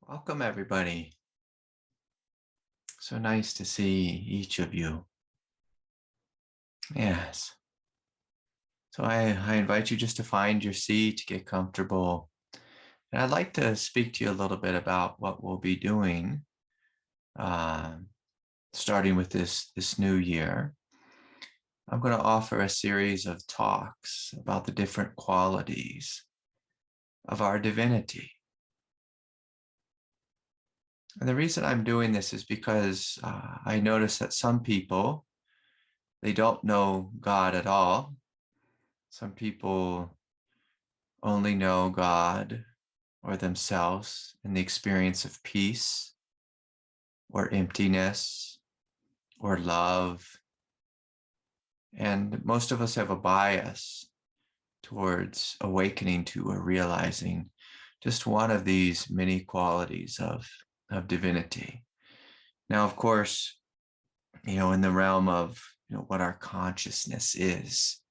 Welcome, everybody. So nice to see each of you. Yes. So I invite you just to find your seat, get comfortable. And I'd like to speak to you a little bit about what we'll be doing starting with this new year. I'm going to offer a series of talks about the different qualities of our divinity. And the reason I'm doing this is because I notice that some people, they don't know God at all. Some people only know God or themselves in the experience of peace or emptiness or love. And most of us have a bias towards awakening to or realizing just one of these many qualities of divinity. Now, of course, in the realm of what our consciousness is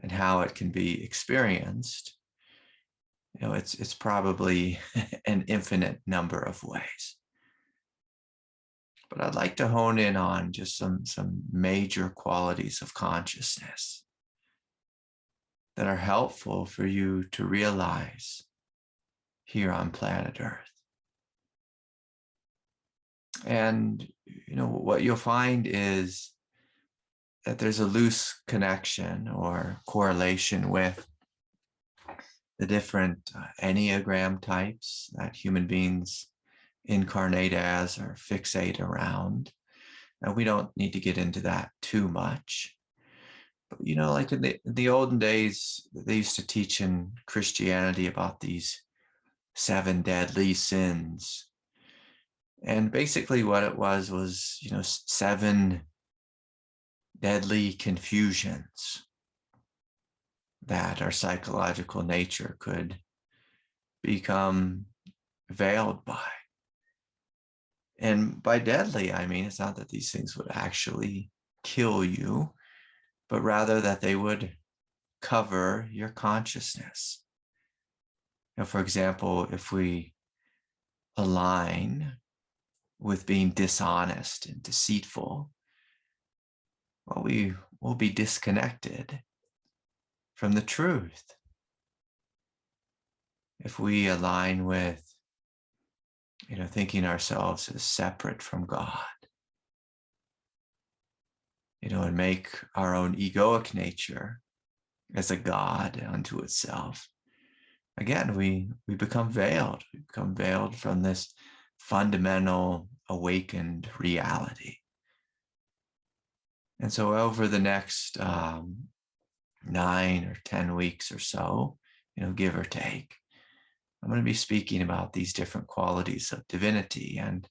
and how it can be experienced, it's probably an infinite number of ways. But I'd like to hone in on just some major qualities of consciousness that are helpful for you to realize here on planet Earth. And, what you'll find is that there's a loose connection or correlation with the different Enneagram types that human beings incarnate as or fixate around. Now, we don't need to get into that too much. But, like in the olden days, they used to teach in Christianity about these 7 deadly sins. And basically what it was, 7 deadly confusions that our psychological nature could become veiled by. And by deadly, I mean, it's not that these things would actually kill you, but rather that they would cover your consciousness. For example, if we align with being dishonest and deceitful, well, we will be disconnected from the truth. If we align with, thinking ourselves as separate from God, and make our own egoic nature as a God unto itself, again, we become veiled. We become veiled from this fundamental awakened reality. And so over the next 9 or 10 weeks or so, give or take, I'm going to be speaking about these different qualities of divinity. And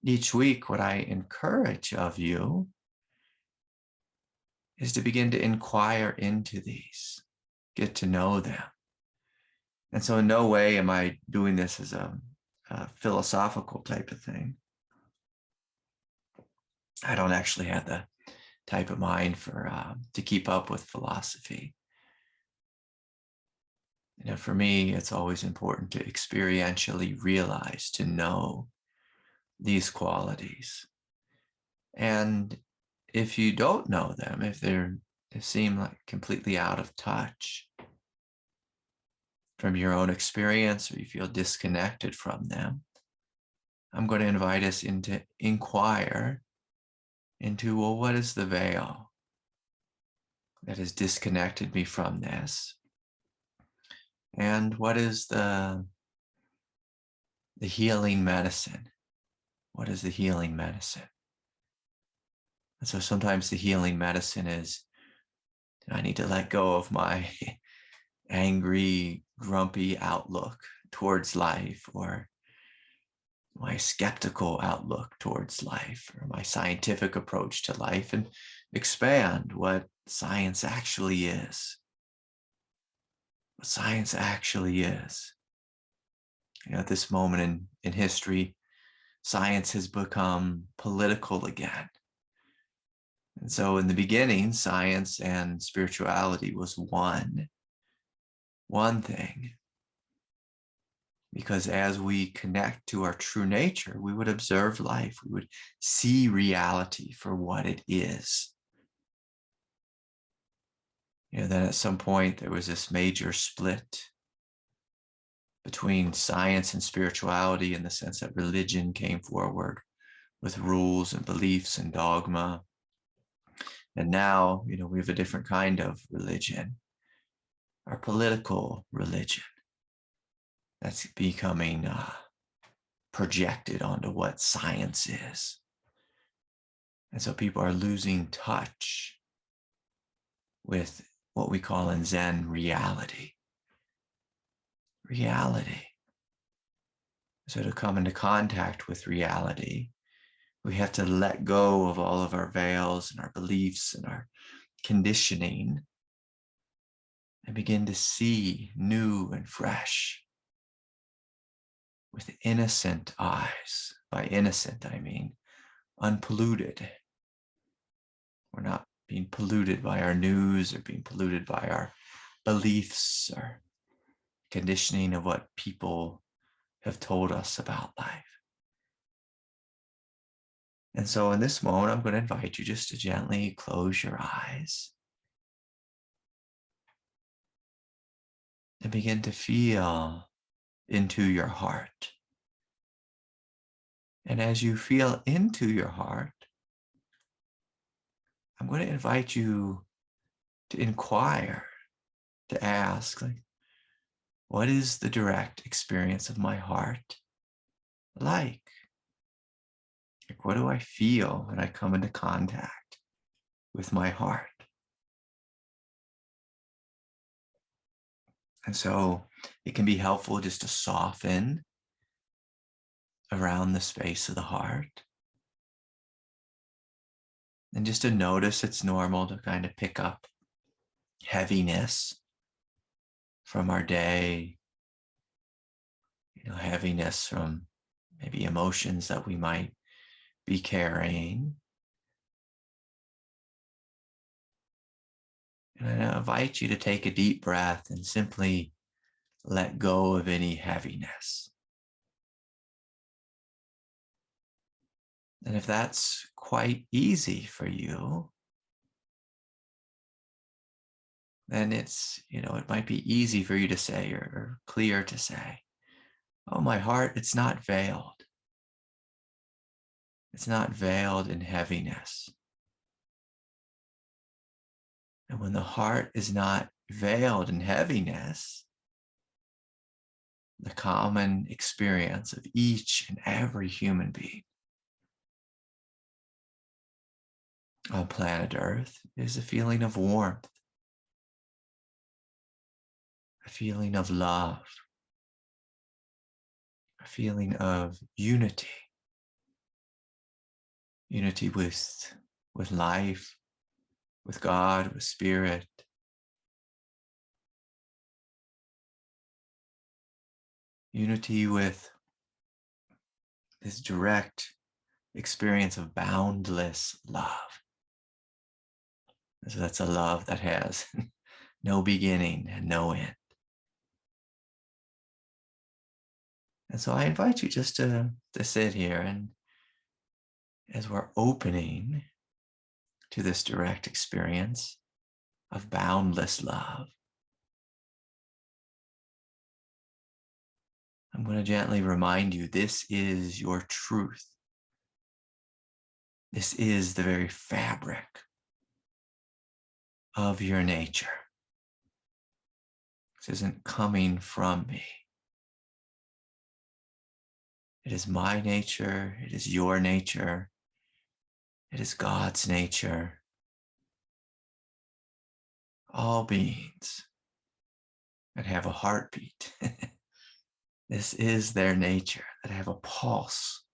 each week, what I encourage of you is to begin to inquire into these, get to know them. And so in no way am I doing this as a philosophical type of thing. I don't actually have the type of mind for to keep up with philosophy. For me, it's always important to experientially realize, to know these qualities. And if you don't know them, if they seem like completely out of touch from your own experience, or you feel disconnected from them, I'm going to invite us into inquire into, well, what is the veil that has disconnected me from this? And what is the healing medicine? What is the healing medicine? And so sometimes the healing medicine is, I need to let go of my angry, grumpy outlook towards life, or my skeptical outlook towards life, or my scientific approach to life, and expand what science actually is. What science actually is. At this moment in history, science has become political again. And so in the beginning, science and spirituality was one thing. Because as we connect to our true nature, we would observe life, we would see reality for what it is. Then at some point there was this major split between science and spirituality, in the sense that religion came forward with rules and beliefs and dogma. And now, we have a different kind of religion, our political religion, that's becoming projected onto what science is. And so people are losing touch with what we call in Zen reality. Reality. So to come into contact with reality, we have to let go of all of our veils and our beliefs and our conditioning and begin to see new and fresh with innocent eyes. By innocent, I mean unpolluted. We're not being polluted by our news or being polluted by our beliefs or conditioning of what people have told us about life. And so in this moment, I'm going to invite you just to gently close your eyes and begin to feel into your heart. And as you feel into your heart, I'm going to invite you to inquire, to ask, what is the direct experience of my heart like? What do I feel when I come into contact with my heart? And so it can be helpful just to soften around the space of the heart. And just to notice it's normal to kind of pick up heaviness from our day, heaviness from maybe emotions that we might be carrying. And I invite you to take a deep breath and simply let go of any heaviness. And if that's quite easy for you, then it's, it might be easy for you to say, or clear to say, oh, my heart, it's not veiled. It's not veiled in heaviness. And when the heart is not veiled in heaviness, the common experience of each and every human being on planet Earth is a feeling of warmth, a feeling of love, a feeling of unity, unity with life, with God, with spirit. Unity with this direct experience of boundless love. So that's a love that has no beginning and no end. And so I invite you just to sit here, and as we're opening to this direct experience of boundless love, I'm going to gently remind you, this is your truth. This is the very fabric of your nature. This isn't coming from me. It is my nature. It is your nature. It is God's nature. All beings that have a heartbeat. This is their nature, that have a pulse.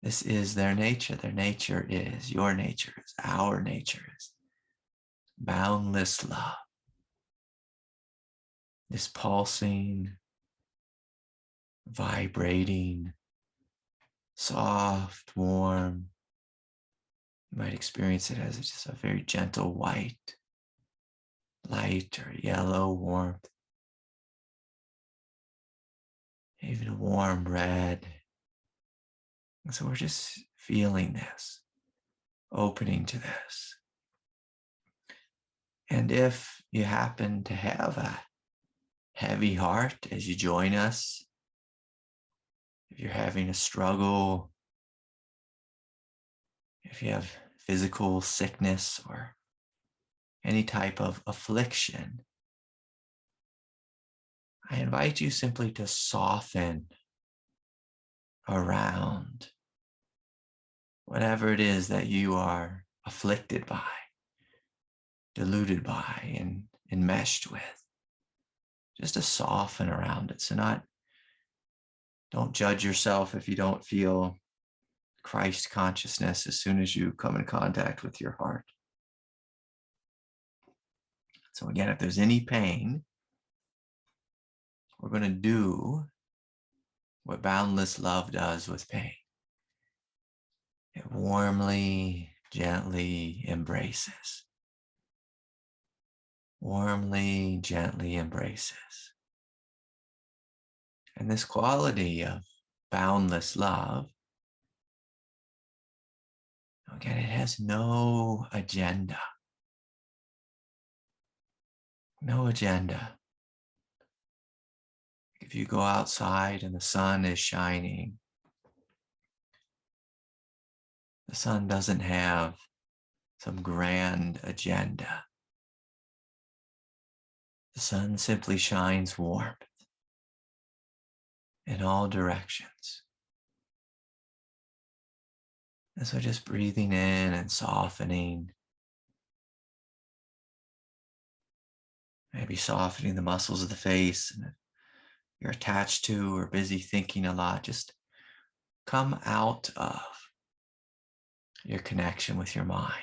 This is their nature. Their nature is, your nature is, our nature is boundless love. This pulsing, vibrating, soft, warm. You might experience it as just a very gentle white, light or yellow warmth. even a warm red. And so we're just feeling this, opening to this. And if you happen to have a heavy heart as you join us, if you're having a struggle, if you have physical sickness or any type of affliction, I invite you simply to soften around whatever it is that you are afflicted by, deluded by, and enmeshed with. Just to soften around it. So don't judge yourself if you don't feel Christ consciousness as soon as you come in contact with your heart. So again, if there's any pain, we're going to do what boundless love does with pain. It warmly, gently embraces. Warmly, gently embraces. And this quality of boundless love, again, it has no agenda. No agenda. If you go outside and the sun is shining, the sun doesn't have some grand agenda. The sun simply shines warmth in all directions. And so just breathing in and softening, maybe softening the muscles of the face, and if you're attached to or busy thinking a lot, just come out of your connection with your mind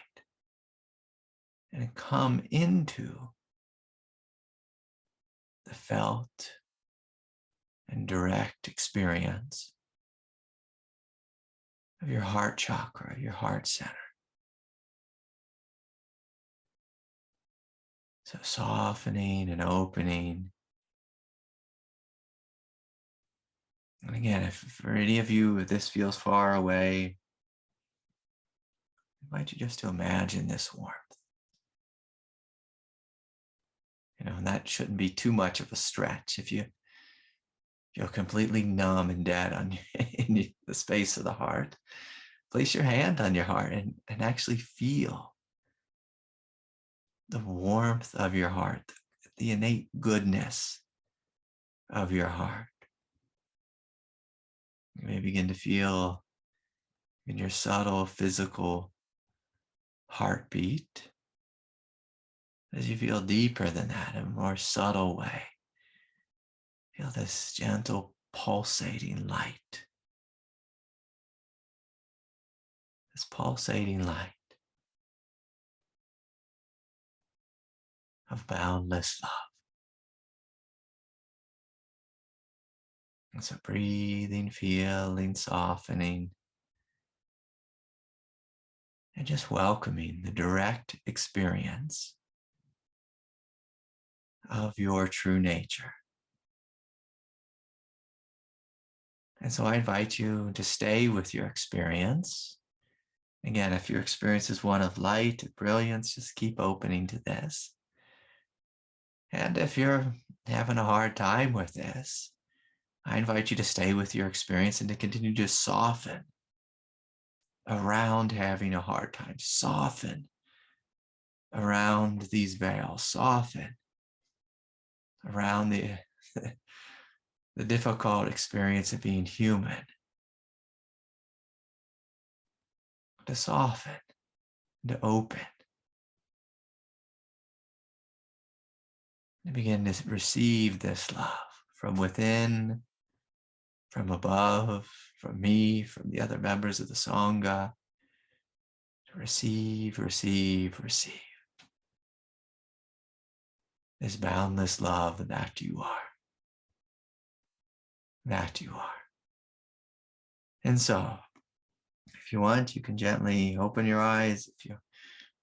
and come into the felt and direct experience of your heart chakra, your heart center. So softening and opening. And again, if for any of you, if this feels far away, I invite you just to imagine this warmth. And that shouldn't be too much of a stretch. If you feel completely numb and dead in the space of the heart, place your hand on your heart and actually feel the warmth of your heart, the innate goodness of your heart. You may begin to feel in your subtle physical heartbeat as you feel deeper than that, in a more subtle way. Feel this gentle pulsating light. This pulsating light of boundless love. And so breathing, feeling, softening, and just welcoming the direct experience of your true nature. And so I invite you to stay with your experience. Again, if your experience is one of light, brilliance, just keep opening to this. And if you're having a hard time with this, I invite you to stay with your experience and to continue to soften around having a hard time. Soften around these veils. Soften around the difficult experience of being human. To soften, to open, to begin to receive this love from within, from above, from me, from the other members of the Sangha. To receive, receive, receive this boundless love that you are. That you are. And so, if you want, you can gently open your eyes. If you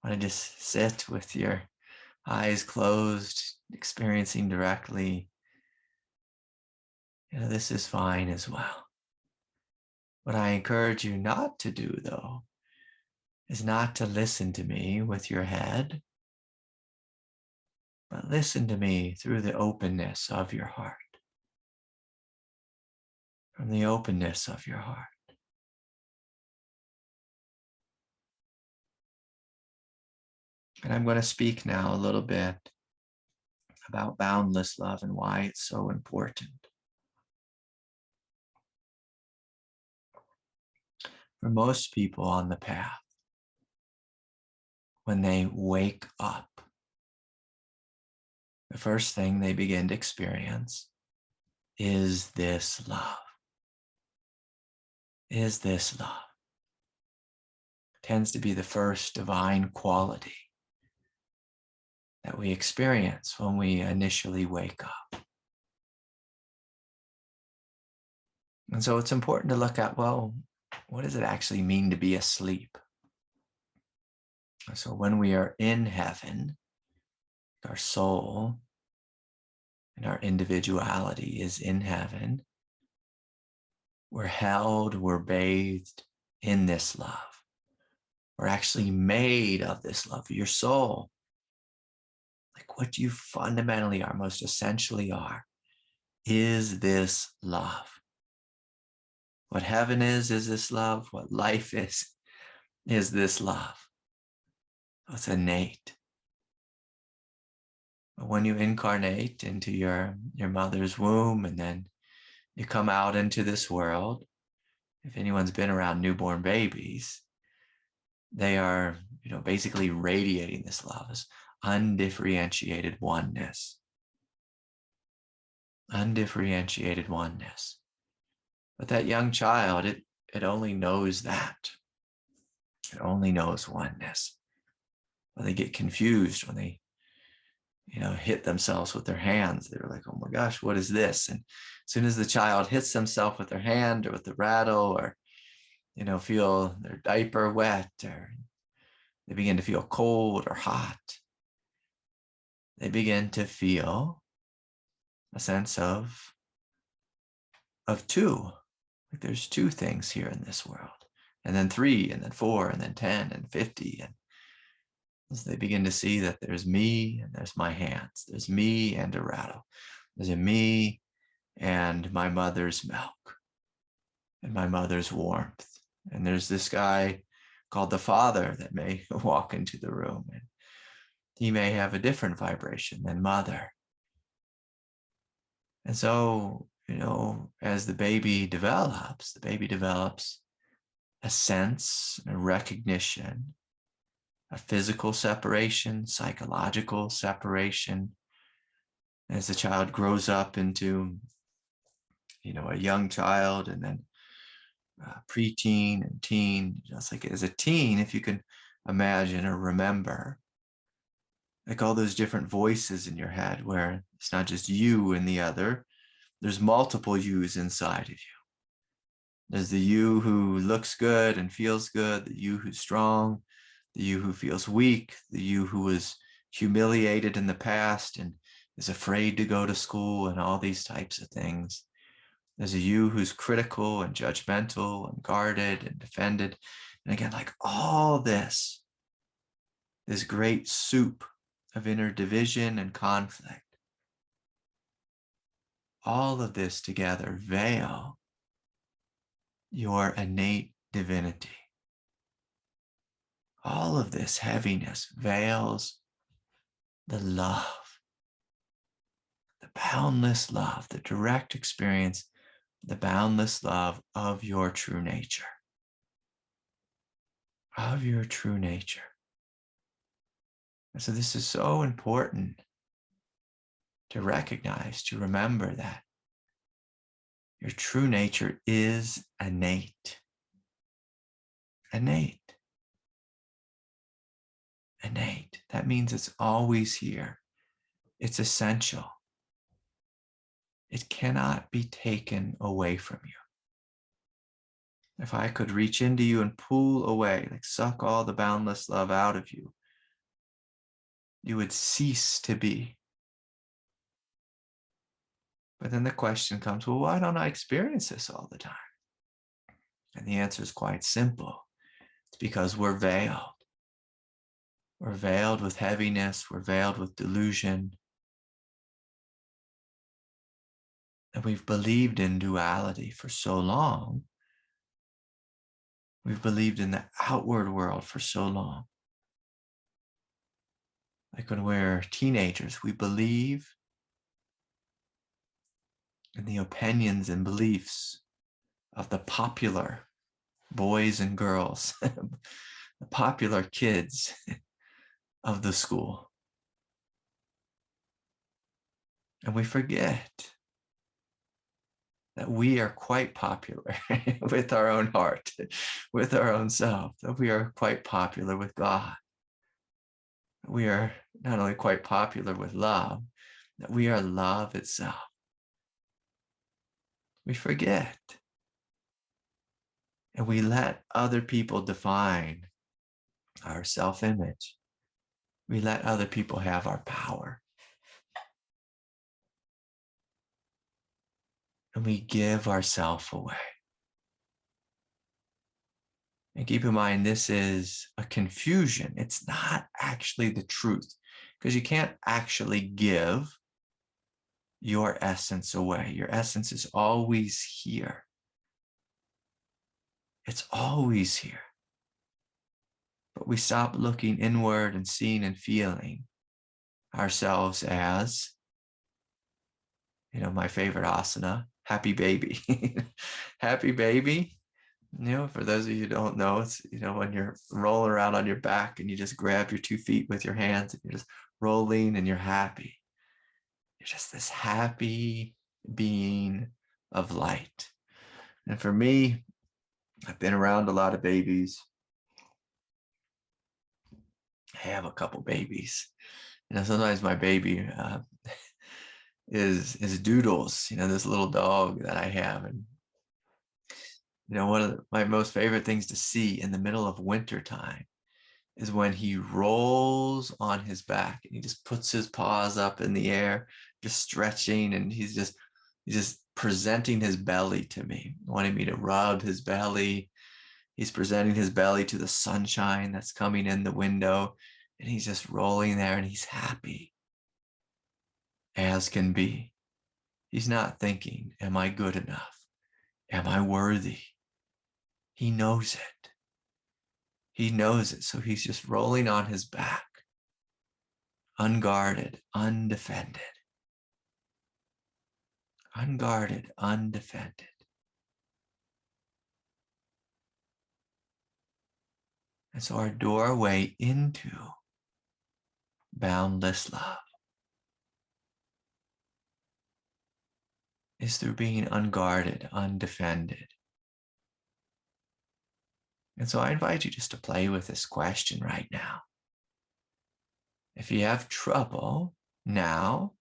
want to just sit with your eyes closed, experiencing directly this is fine as well. What I encourage you not to do, though, is not to listen to me with your head, but listen to me through the openness of your heart. From the openness of your heart. And I'm going to speak now a little bit about boundless love and why it's so important. For most people on the path, when they wake up, the first thing they begin to experience is this love. Is this love? It tends to be the first divine quality that we experience when we initially wake up. And so it's important to look at, well, what does it actually mean to be asleep? So when we are in heaven, our soul and our individuality is in heaven, we're held, we're bathed in this love. We're actually made of this love. Your soul, like what you fundamentally are, most essentially are, is this love. What heaven is this love. What life is this love. It's innate. When you incarnate into your mother's womb and then you come out into this world, if anyone's been around newborn babies, they are, basically radiating this love, this undifferentiated oneness. Undifferentiated oneness. But that young child, it only knows that. It only knows oneness. When they get confused, when they, hit themselves with their hands, they're like, oh my gosh, what is this? And as soon as the child hits themselves with their hand or with the rattle or, feel their diaper wet or they begin to feel cold or hot, they begin to feel a sense of two. Like there's two things here in this world. And then 3, and then 4, and then 10, and 50. And as they begin to see that there's me and there's my hands. There's me and a rattle. There's a me and my mother's milk and my mother's warmth. And there's this guy called the father that may walk into the room and he may have a different vibration than mother. And so, as the baby develops a sense, a recognition, a physical separation, psychological separation. As the child grows up into, a young child and then preteen and teen, just like as a teen, if you can imagine or remember, like all those different voices in your head where it's not just you and the other, there's multiple yous inside of you. There's the you who looks good and feels good, the you who's strong, the you who feels weak, the you who was humiliated in the past and is afraid to go to school and all these types of things. There's a you who's critical and judgmental and guarded and defended. And again, like all this great soup of inner division and conflict, all of this together veil your innate divinity. All of this heaviness veils the love, the boundless love, the direct experience, the boundless love of your true nature. Of your true nature. And so this is so important to recognize, to remember that your true nature is innate. Innate. Innate. That means it's always here. It's essential. It cannot be taken away from you. If I could reach into you and pull away, like suck all the boundless love out of you, you would cease to be. But then the question comes, well, why don't I experience this all the time? And the answer is quite simple. It's because we're veiled. We're veiled with heaviness. We're veiled with delusion. And we've believed in duality for so long. We've believed in the outward world for so long. Like when we're teenagers, we believe in the opinions and beliefs of the popular boys and girls, the popular kids of the school. And we forget that we are quite popular with our own heart, with our own self, that we are quite popular with God. We are not only quite popular with love, that we are love itself. We forget. And we let other people define our self-image. We let other people have our power. And we give ourselves away. And keep in mind, this is a confusion. It's not actually the truth, because you can't actually give your essence away. Your essence is always here. It's always here. But we stop looking inward and seeing and feeling ourselves as, my favorite asana, happy baby. Happy baby. For those of you who don't know, it's, when you're rolling around on your back and you just grab your 2 feet with your hands and you're just rolling and you're happy. You're just this happy being of light. And for me, I've been around a lot of babies. I have a couple babies. Sometimes my baby is Doodles, this little dog that I have. And one of my most favorite things to see in the middle of winter time is when he rolls on his back and he just puts his paws up in the air, just stretching, and he's just presenting his belly to me, wanting me to rub his belly. He's presenting his belly to the sunshine that's coming in the window, and he's just rolling there, and he's happy as can be. He's not thinking, am I good enough? Am I worthy? He knows it. He knows it. So he's just rolling on his back, unguarded, undefended. Unguarded, undefended. And so our doorway into boundless love is through being unguarded, undefended. And so I invite you just to play with this question right now. If you have trouble now,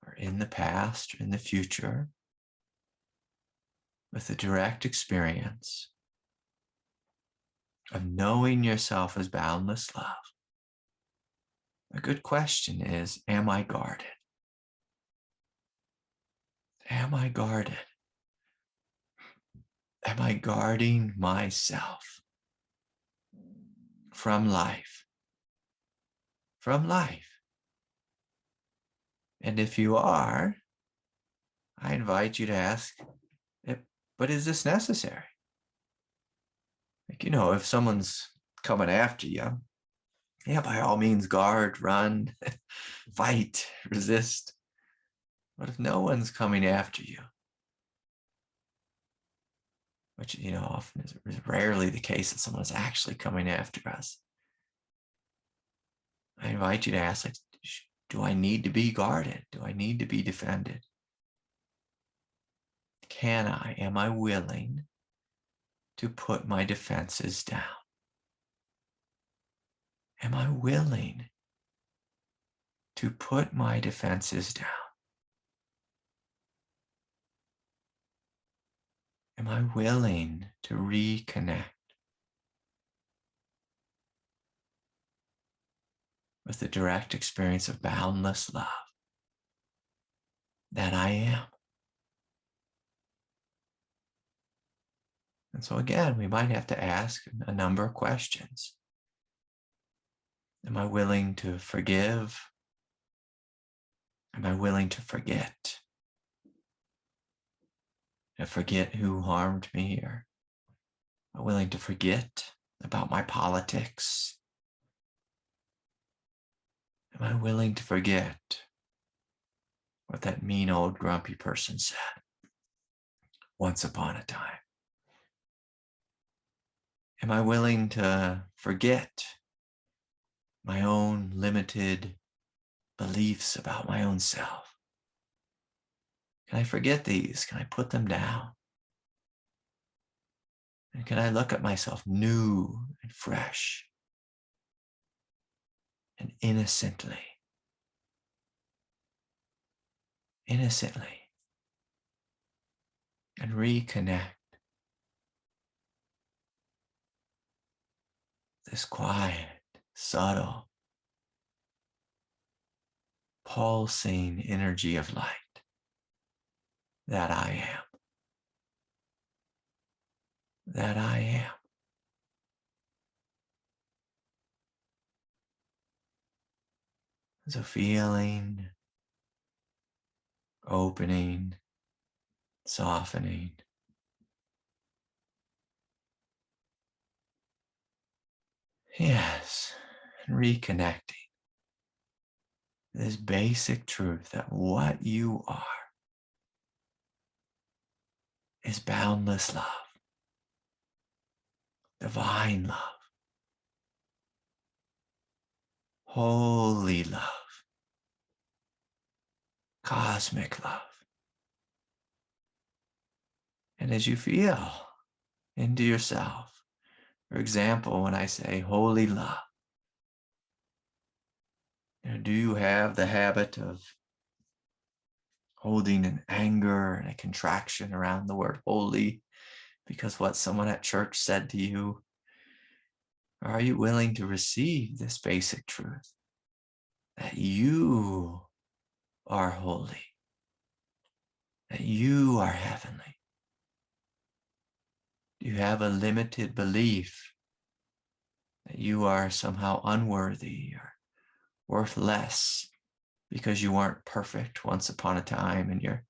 or in the past, or in the future, with the direct experience of knowing yourself as boundless love, a good question is, am I guarded? Am I guarded? Am I guarding myself from life? From life. And if you are, I invite you to ask, but is this necessary? Like, if someone's coming after you, yeah, by all means, guard, run, fight, resist. But if no one's coming after you, which, often is rarely the case that someone's actually coming after us, I invite you to ask, like, do I need to be guarded? Do I need to be defended? Am I willing to put my defenses down? Am I willing to put my defenses down? Am I willing to reconnect with the direct experience of boundless love? that I am. And so again, we might have to ask a number of questions. Am I willing to forgive? Am I willing to forget? To forget who harmed me? Or am I willing to forget about my politics? Am I willing to forget what that mean old grumpy person said once upon a time? Am I willing to forget my own limited beliefs about my own self? Can I forget these? Can I put them down? And can I look at myself new and fresh and innocently, and reconnect this quiet, subtle, pulsing energy of light that I am. That I am. So feeling, opening, softening. Yes, and reconnecting. This basic truth that what you are is boundless love, divine love, holy love, cosmic love. And as you feel into yourself, for example, when I say holy love, do you have the habit of holding an anger and a contraction around the word holy because what someone at church said to you? Or are you willing to receive this basic truth that you are holy, that you are heavenly? Do you have a limited belief that you are somehow unworthy or worth less because you weren't perfect once upon a time in your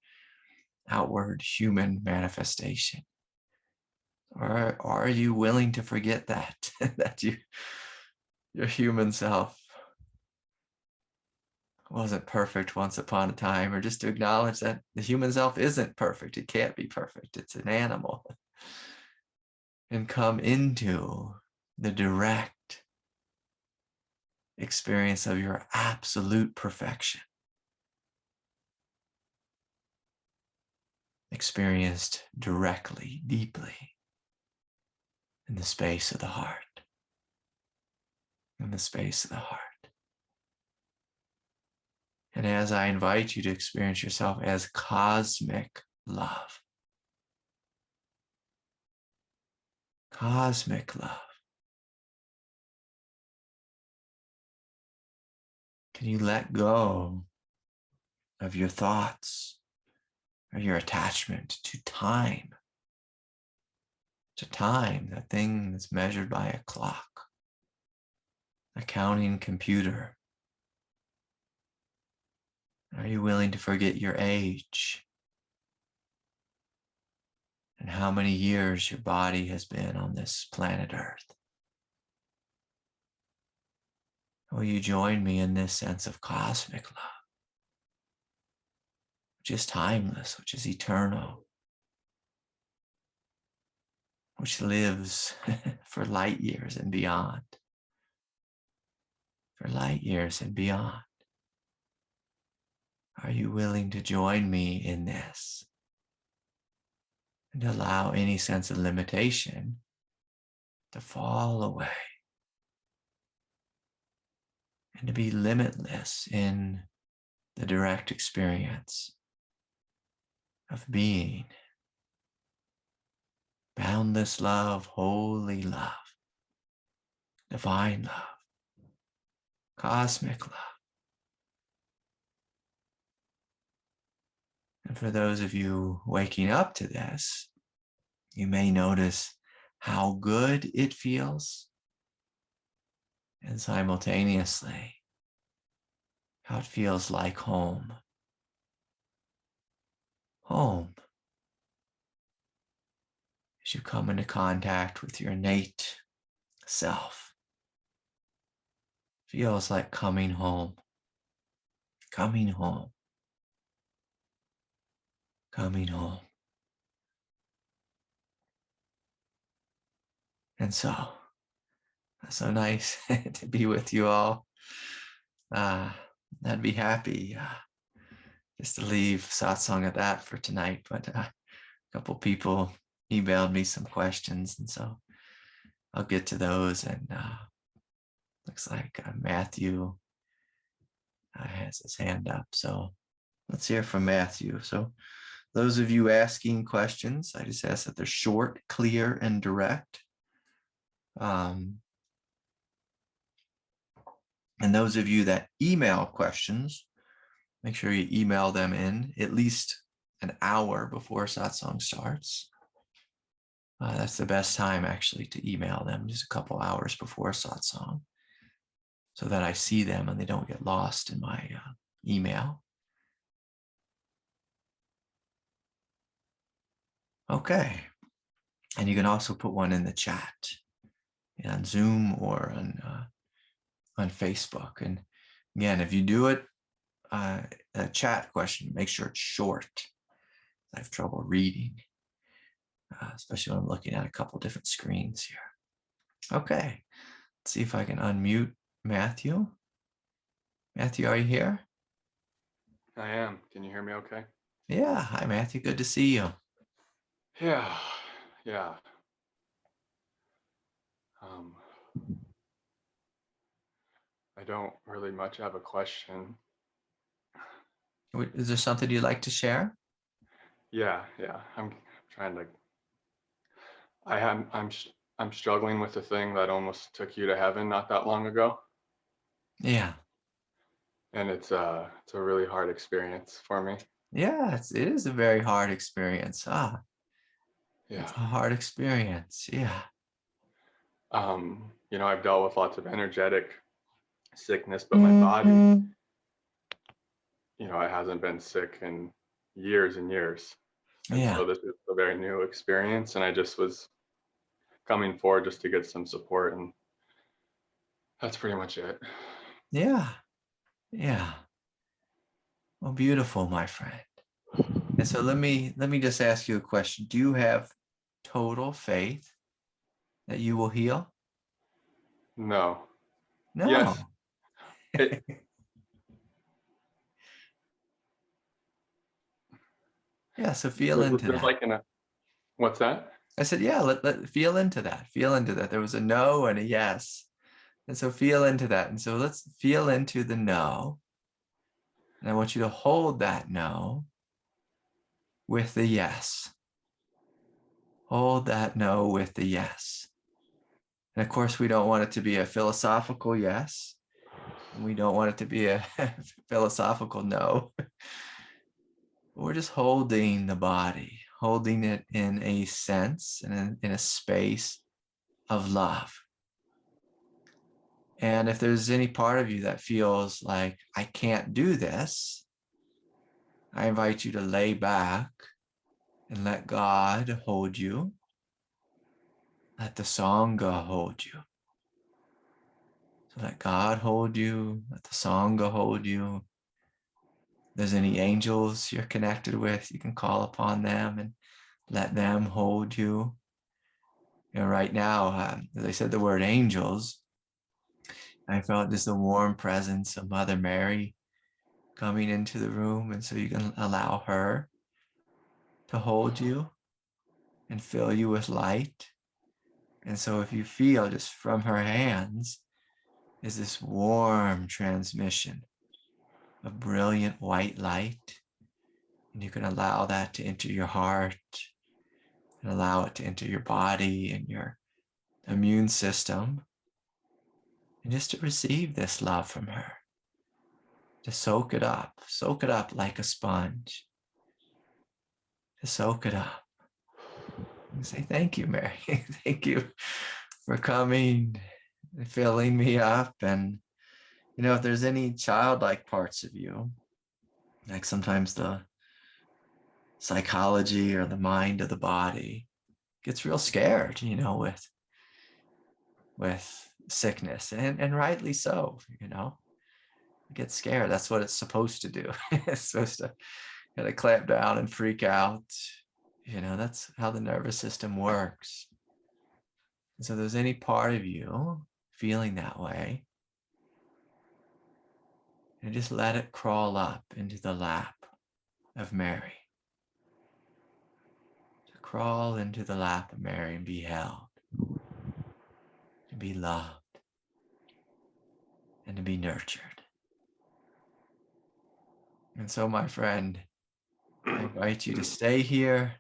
outward human manifestation? Or are you willing to forget that, that your human self wasn't perfect once upon a time, or just to acknowledge that the human self isn't perfect. It can't be perfect. It's an animal. And come into the direct experience of your absolute perfection, experienced directly, deeply in the space of the heart, in the space of the heart. And as I invite you to experience yourself as cosmic love, cosmic love, can you let go of your thoughts or your attachment to time? To time, that thing that's measured by a clock, a counting computer. Are you willing to forget your age and how many years your body has been on this planet Earth? Will you join me in this sense of cosmic love, which is timeless, which is eternal, which lives for light years and beyond, for light years and beyond? Are you willing to join me in this and allow any sense of limitation to fall away and to be limitless in the direct experience of being boundless love, holy love, divine love, cosmic love? And for those of you waking up to this, you may notice how good it feels, and simultaneously how it feels like home. Home. As you come into contact with your innate self, feels like coming home, coming home, coming home. And so, it's so nice to be with you all. I'd be happy just to leave satsang at that for tonight, but a couple people emailed me some questions, and so I'll get to those. And looks like Matthew has his hand up, so let's hear from Matthew. So those of you asking questions, I just ask that they're short, clear, and direct. And those of you that email questions, make sure you email them in at least an hour before satsang starts. That's the best time, actually, to email them, just a couple hours before satsang, so that I see them and they don't get lost in my email. Okay. And you can also put one in the chat on Zoom or on Facebook. And again, if you do it, a chat question, make sure it's short. I have trouble reading, especially when I'm looking at a couple different screens here. Okay, let's see if I can unmute Matthew. Matthew, are you here? I am. Can you hear me okay? Yeah. Hi, Matthew. Good to see you. Yeah. I don't really much have a question. Is there something you'd like to share? Yeah. I'm trying to. I'm struggling with a thing that almost took you to heaven not that long ago. Yeah. And it's a really hard experience for me. Yeah, it is a very hard experience. Yeah. It's a hard experience. Yeah. I've dealt with lots of energetic sickness, but my body, it hasn't been sick in years and years. And so this is a very new experience, and I just was coming forward just to get some support, and that's pretty much it. Yeah. Well, beautiful, my friend. And so let me just ask you a question. Do you have total faith that you will heal? No. No. Yes. Yeah, so feel into There's that. like what's that? I said, yeah, let feel into that. Feel into that. There was a no and a yes. And so feel into that. And so let's feel into the no. And I want you to hold that no with the yes. Hold that no with the yes. And of course, we don't want it to be a philosophical yes. And we don't want it to be a philosophical no. We're just holding the body, holding it in a sense and in a space of love. And if there's any part of you that feels like, I can't do this, I invite you to lay back and let God hold you. Let the Sangha hold you. So let God hold you, let the Sangha hold you. If there's any angels you're connected with, you can call upon them and let them hold you. Right now, as I said the word angels, I felt just a warm presence of Mother Mary coming into the room. And so you can allow her to hold you and fill you with light. And so if you feel just from her hands is this warm transmission of brilliant white light, and you can allow that to enter your heart and allow it to enter your body and your immune system, and just to receive this love from her, to soak it up like a sponge, soak it up. And say, thank you, Mary. Thank you for coming and filling me up. And, if there's any childlike parts of you, like sometimes the psychology or the mind of the body gets real scared, with sickness, and rightly so, it gets scared. That's what it's supposed to do. It's supposed to kind of clamp down and freak out. That's how the nervous system works. And so if there's any part of you feeling that way, and just let it crawl up into the lap of Mary. To crawl into the lap of Mary and be held, to be loved, and to be nurtured. And so, my friend, I invite you to stay here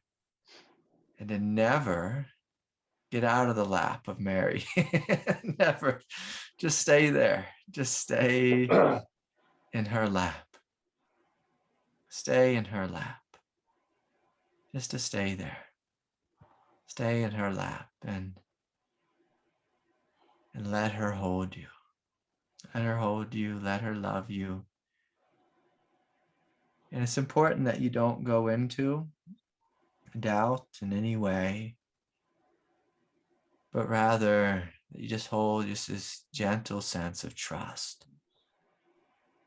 and to never get out of the lap of Mary. Never. Just stay there. Just stay in her lap. Stay in her lap. Just to stay there. Stay in her lap and let her hold you. Let her hold you. Let her love you. And it's important that you don't go into doubt in any way, but rather that you just hold just this gentle sense of trust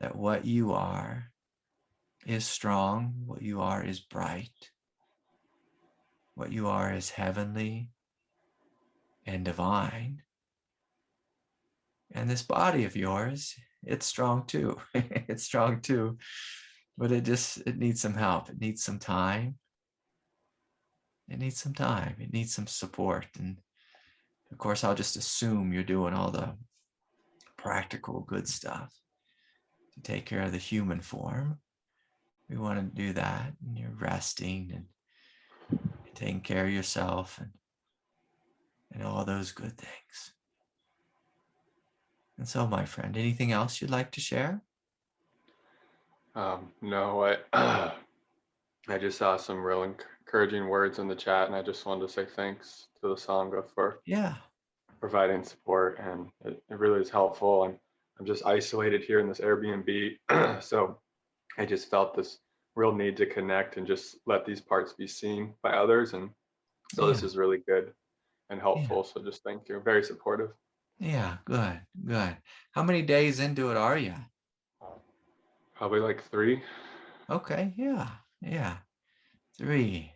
that what you are is strong, what you are is bright, what you are is heavenly and divine. And this body of yours, it's strong too. It's strong too, but it needs some help. It needs some time. It needs some time. It needs some support. And of course, I'll just assume you're doing all the practical good stuff to take care of the human form. We want to do that, and you're resting and you're taking care of yourself and all those good things. And so, my friend, anything else you'd like to share? No, I just saw some real encouraging words in the chat, and I just wanted to say thanks to the Sangha for providing support, and it really is helpful. And I'm just isolated here in this Airbnb, so I just felt this real need to connect and just let these parts be seen by others, and so this is really good and helpful. So just thank you. Very supportive. Yeah, good. How many days into it are you? Probably like 3. Okay, yeah. 3.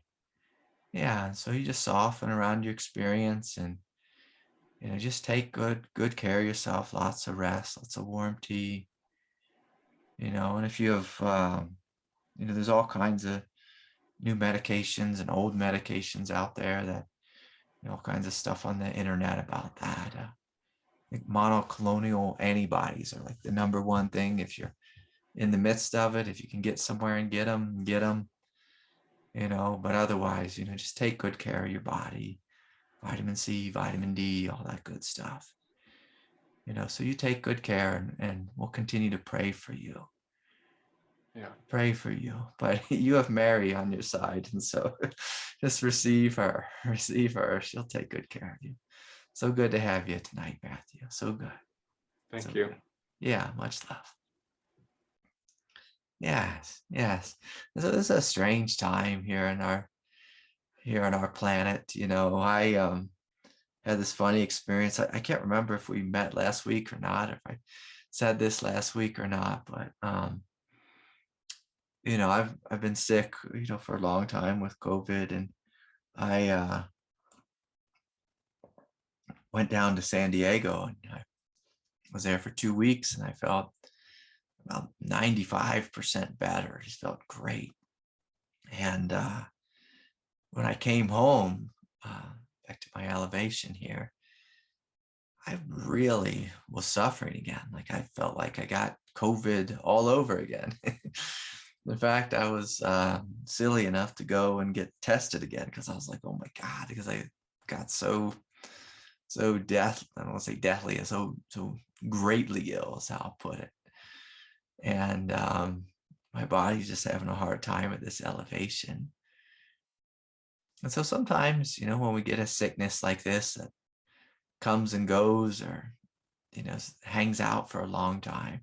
Yeah, so you just soften around your experience and just take good care of yourself, lots of rest, lots of warm tea. And if you have there's all kinds of new medications and old medications out there that all kinds of stuff on the internet about that. I think monoclonal antibodies are like the number one thing. If you're in the midst of it, if you can get somewhere and get them, but otherwise, just take good care of your body, vitamin C, vitamin D, all that good stuff, so you take good care, and we'll continue to pray for you. Yeah. Pray for you, but you have Mary on your side, and so just receive her. She'll take good care of you. So good to have you tonight, Matthew. So good. Thank you. Good. Yeah, much love. Yes. So this is a strange time here on our planet. I had this funny experience. I can't remember if we met last week or not, if I said this last week or not, but I've been sick, for a long time with COVID, and I went down to San Diego, and I was there for 2 weeks, and I felt about 95% better. Just felt great. And when I came home, back to my elevation here, I really was suffering again. Like I felt like I got COVID all over again. In fact, I was silly enough to go and get tested again because I was like, oh my God, because I got so death, I don't want to say deathly, so greatly ill is how I'll put it. And my body's just having a hard time at this elevation. And so sometimes, when we get a sickness like this that comes and goes, or, hangs out for a long time,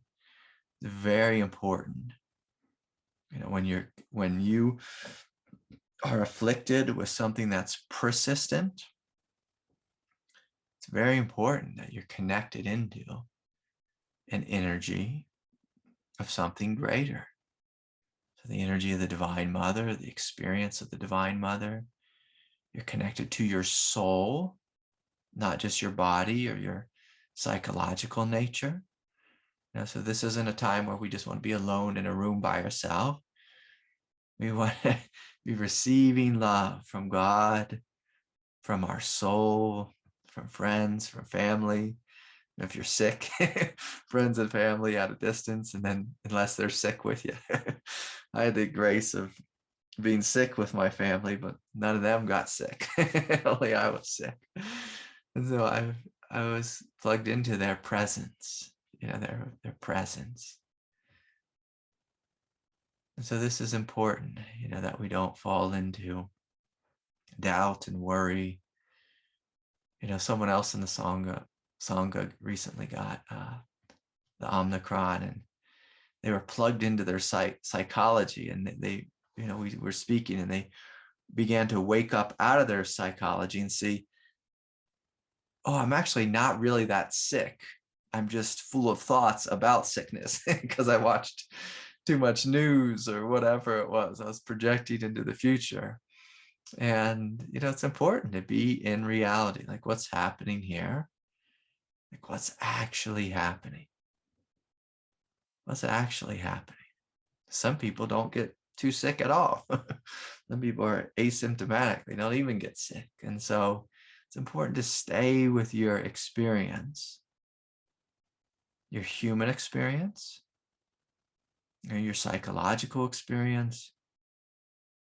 it's very important, when you are afflicted with something that's persistent, it's very important that you're connected into an energy of something greater. So the energy of the Divine Mother, the experience of the Divine Mother. You're connected to your soul, not just your body or your psychological nature. So this isn't a time where we just want to be alone in a room by ourselves. We want to be receiving love from God, from our soul, from friends, from family. And if you're sick, friends and family at a distance, and then unless they're sick with you. I had the grace of being sick with my family, but none of them got sick. Only I was sick. And so I was plugged into their presence, their presence. And so this is important, that we don't fall into doubt and worry. Someone else in the Sangha recently got the Omicron, and they were plugged into their psychology, and they we were speaking, and they began to wake up out of their psychology and see, oh, I'm actually not really that sick. I'm just full of thoughts about sickness because I watched too much news or whatever it was. I was projecting into the future. And, it's important to be in reality, like what's happening here, like what's actually happening. What's actually happening? Some people don't get too sick at all. Some people are asymptomatic. They don't even get sick. And so it's important to stay with your experience, your human experience, your psychological experience,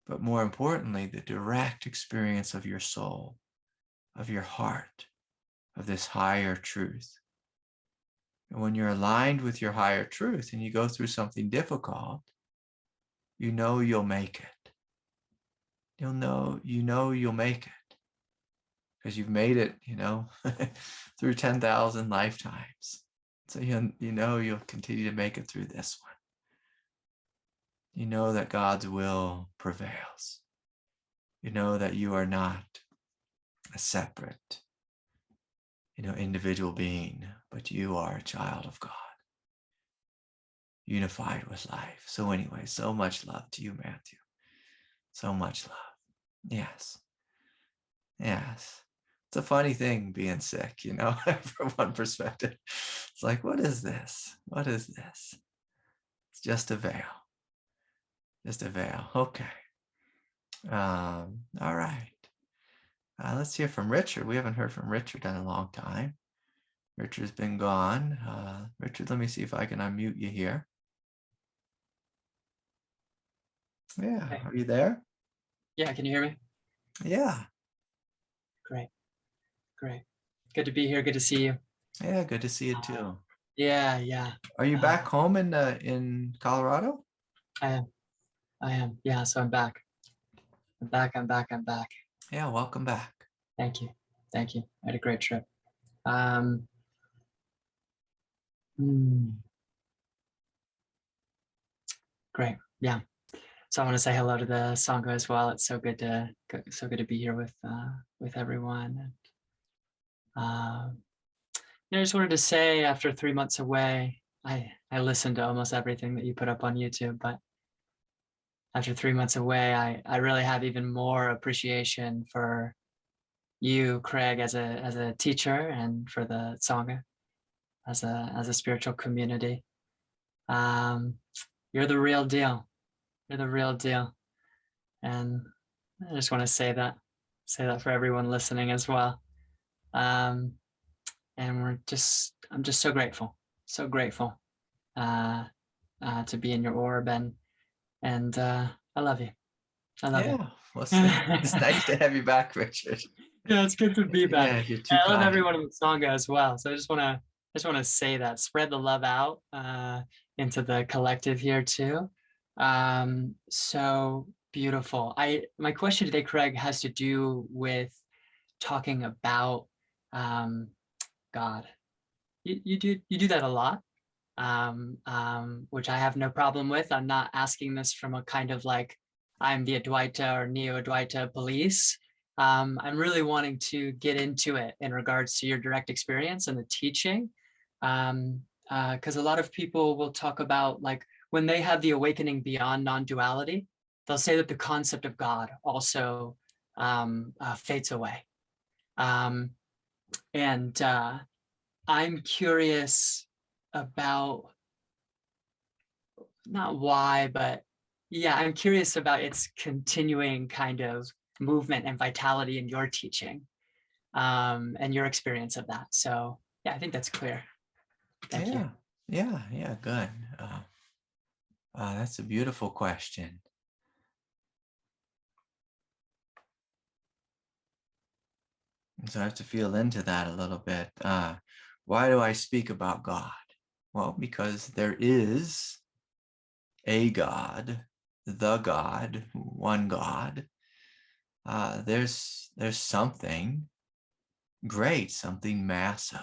but more importantly, the direct experience of your soul, of your heart, of this higher truth. And when you're aligned with your higher truth and you go through something difficult, you'll make it. You'll make it because you've made it, through 10,000 lifetimes. So you'll continue to make it through this one. You know that God's will prevails. You know that you are not a separate, individual being, but you are a child of God, unified with life. So anyway, so much love to you, Matthew. So much love. Yes. Yes. It's a funny thing being sick, from one perspective. It's like, what is this? What is this? It's just a veil. Just a veil. Okay. All right. Let's hear from Richard. We haven't heard from Richard in a long time. Richard's been gone. Richard, let me see if I can unmute you here. Yeah. Okay. Are you there? Yeah. Can you hear me? Yeah. Great. Good to be here. Good to see you. Yeah. Good to see you too. Yeah. Are you back home in Colorado? I am. Yeah. So I'm back. I'm back. Yeah. Welcome back. Thank you. I had a great trip. Great. Yeah. So I want to say hello to the Sangha as well. It's so good to be here with everyone. And I just wanted to say, after 3 months away, I listened to almost everything that you put up on YouTube, but after 3 months away, I really have even more appreciation for you, Craig, as a teacher, and for the Sangha as a spiritual community. You're the real deal. And I just want to say that for everyone listening as well. And I'm just so grateful to be in your orb, and I love you. Well, it's nice to have you back, Richard. Yeah, it's good to be back. Yeah, you're too I love kind. everyone in the Sangha as well. So I just want to say that, spread the love out into the collective here too. So beautiful. My question today, Craig, has to do with talking about God. You do that a lot, which I have no problem with. I'm not asking this from a kind of like I'm the Advaita or Neo-Advaita police. I'm really wanting to get into it in regards to your direct experience and the teaching, because a lot of people will talk about like when they have the awakening beyond non-duality, they'll say that the concept of God also fades away. And I'm curious about not why, but yeah, I'm curious about its continuing kind of movement and vitality in your teaching, and your experience of that. So yeah, I think that's clear. Thank you. Yeah, good. That's a beautiful question. So I have to feel into that a little bit. Why do I speak about God? Well, because there is a God, the God, one God. There's something great, something massive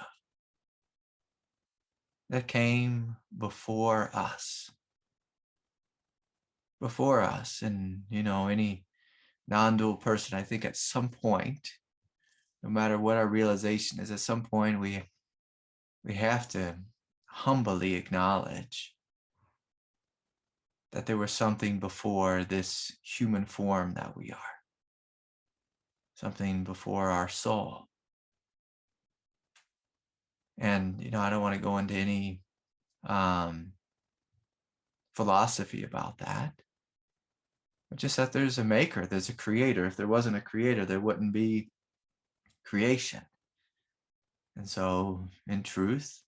that came before us. And any non-dual person, I think at some point, no matter what our realization is, at some point we have to humbly acknowledge that there was something before this human form that we are, something before our soul. And I don't want to go into any philosophy about that, but just that there's a maker, there's a creator. If there wasn't a creator, there wouldn't be creation. And so in truth,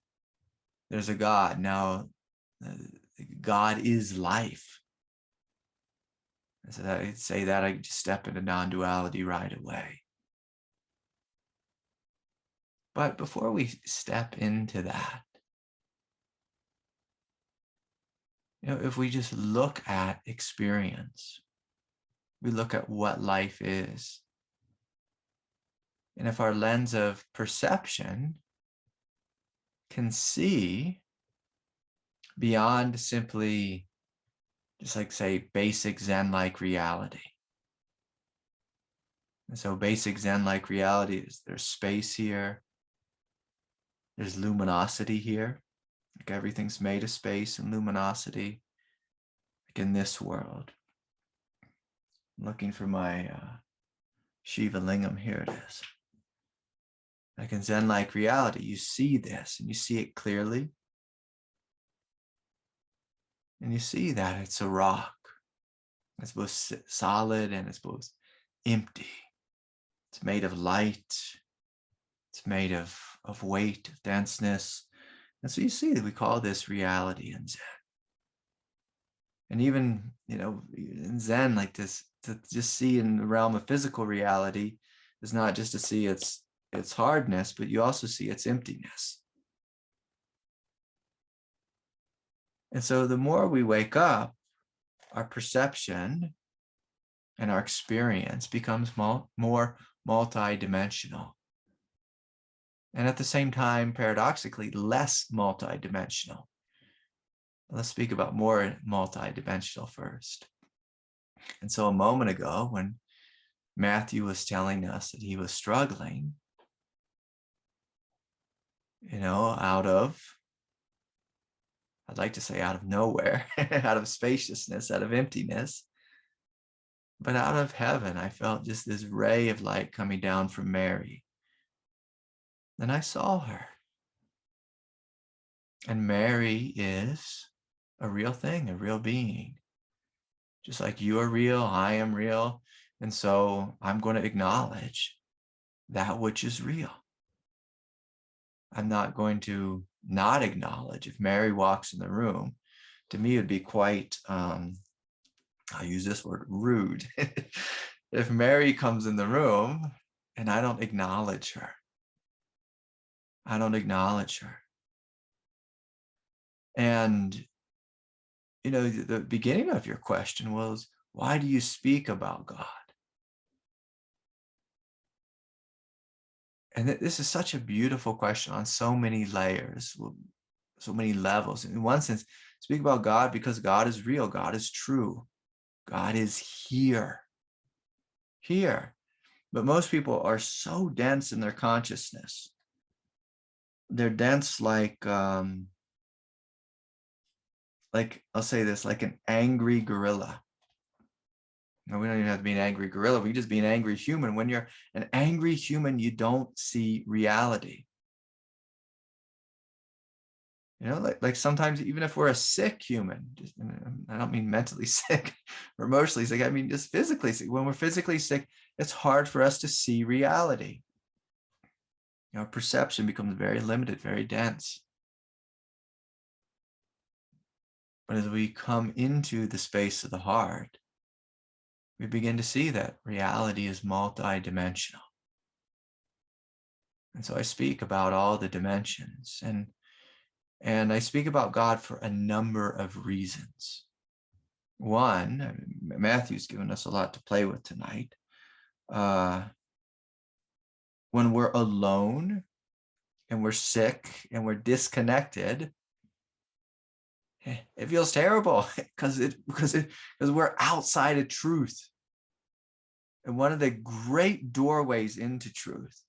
there's a God. Now, God is life. And so I'd say that I just step into non-duality right away. But before we step into that, if we just look at experience, we look at what life is. And if our lens of perception can see beyond simply just like say basic Zen-like reality. And so basic Zen-like reality is there's space here. There's luminosity here. Like everything's made of space and luminosity. Like in this world. I'm looking for my Shiva Lingam. Here it is. Like in Zen-like reality, you see this and you see it clearly. And you see that it's a rock. It's both solid and it's both empty. It's made of light. It's made of weight, of denseness. And so you see that we call this reality in Zen. And even, in Zen, like this, to just see in the realm of physical reality is not just to see its hardness, but you also see its emptiness. And so the more we wake up, our perception and our experience becomes more multidimensional. And at the same time, paradoxically, less multidimensional. Let's speak about more multidimensional first. And so a moment ago, when Matthew was telling us that he was struggling, out of, I'd like to say out of nowhere, out of spaciousness, out of emptiness, but out of heaven, I felt just this ray of light coming down from Mary. And I saw her. And Mary is a real thing, a real being. Just like you are real, I am real. And so I'm going to acknowledge that which is real. I'm not going to not acknowledge. If Mary walks in the room, to me, it would be quite, I'll use this word, rude. If Mary comes in the room and I don't acknowledge her, I don't acknowledge her. And, the beginning of your question was, Why do you speak about God? And this is such a beautiful question on so many layers, so many levels. In one sense, speak about God because God is real, God is true, God is here. But most people are so dense in their consciousness. They're dense like I'll say this, like an angry gorilla. No, we don't even have to be an angry gorilla. We just be an angry human. When you're an angry human, you don't see reality. You know, like sometimes even if we're a sick human, just, I don't mean mentally sick or emotionally sick, I mean just physically sick. When we're physically sick, it's hard for us to see reality. You know, perception becomes very limited, very dense. But as we come into the space of the heart, we begin to see that reality is multidimensional. And so I speak about all the dimensions, and I speak about God for a number of reasons. One, Matthew's given us a lot to play with tonight. When we're alone and we're sick and we're disconnected, it feels terrible because we're outside of truth. And one of the great doorways into truth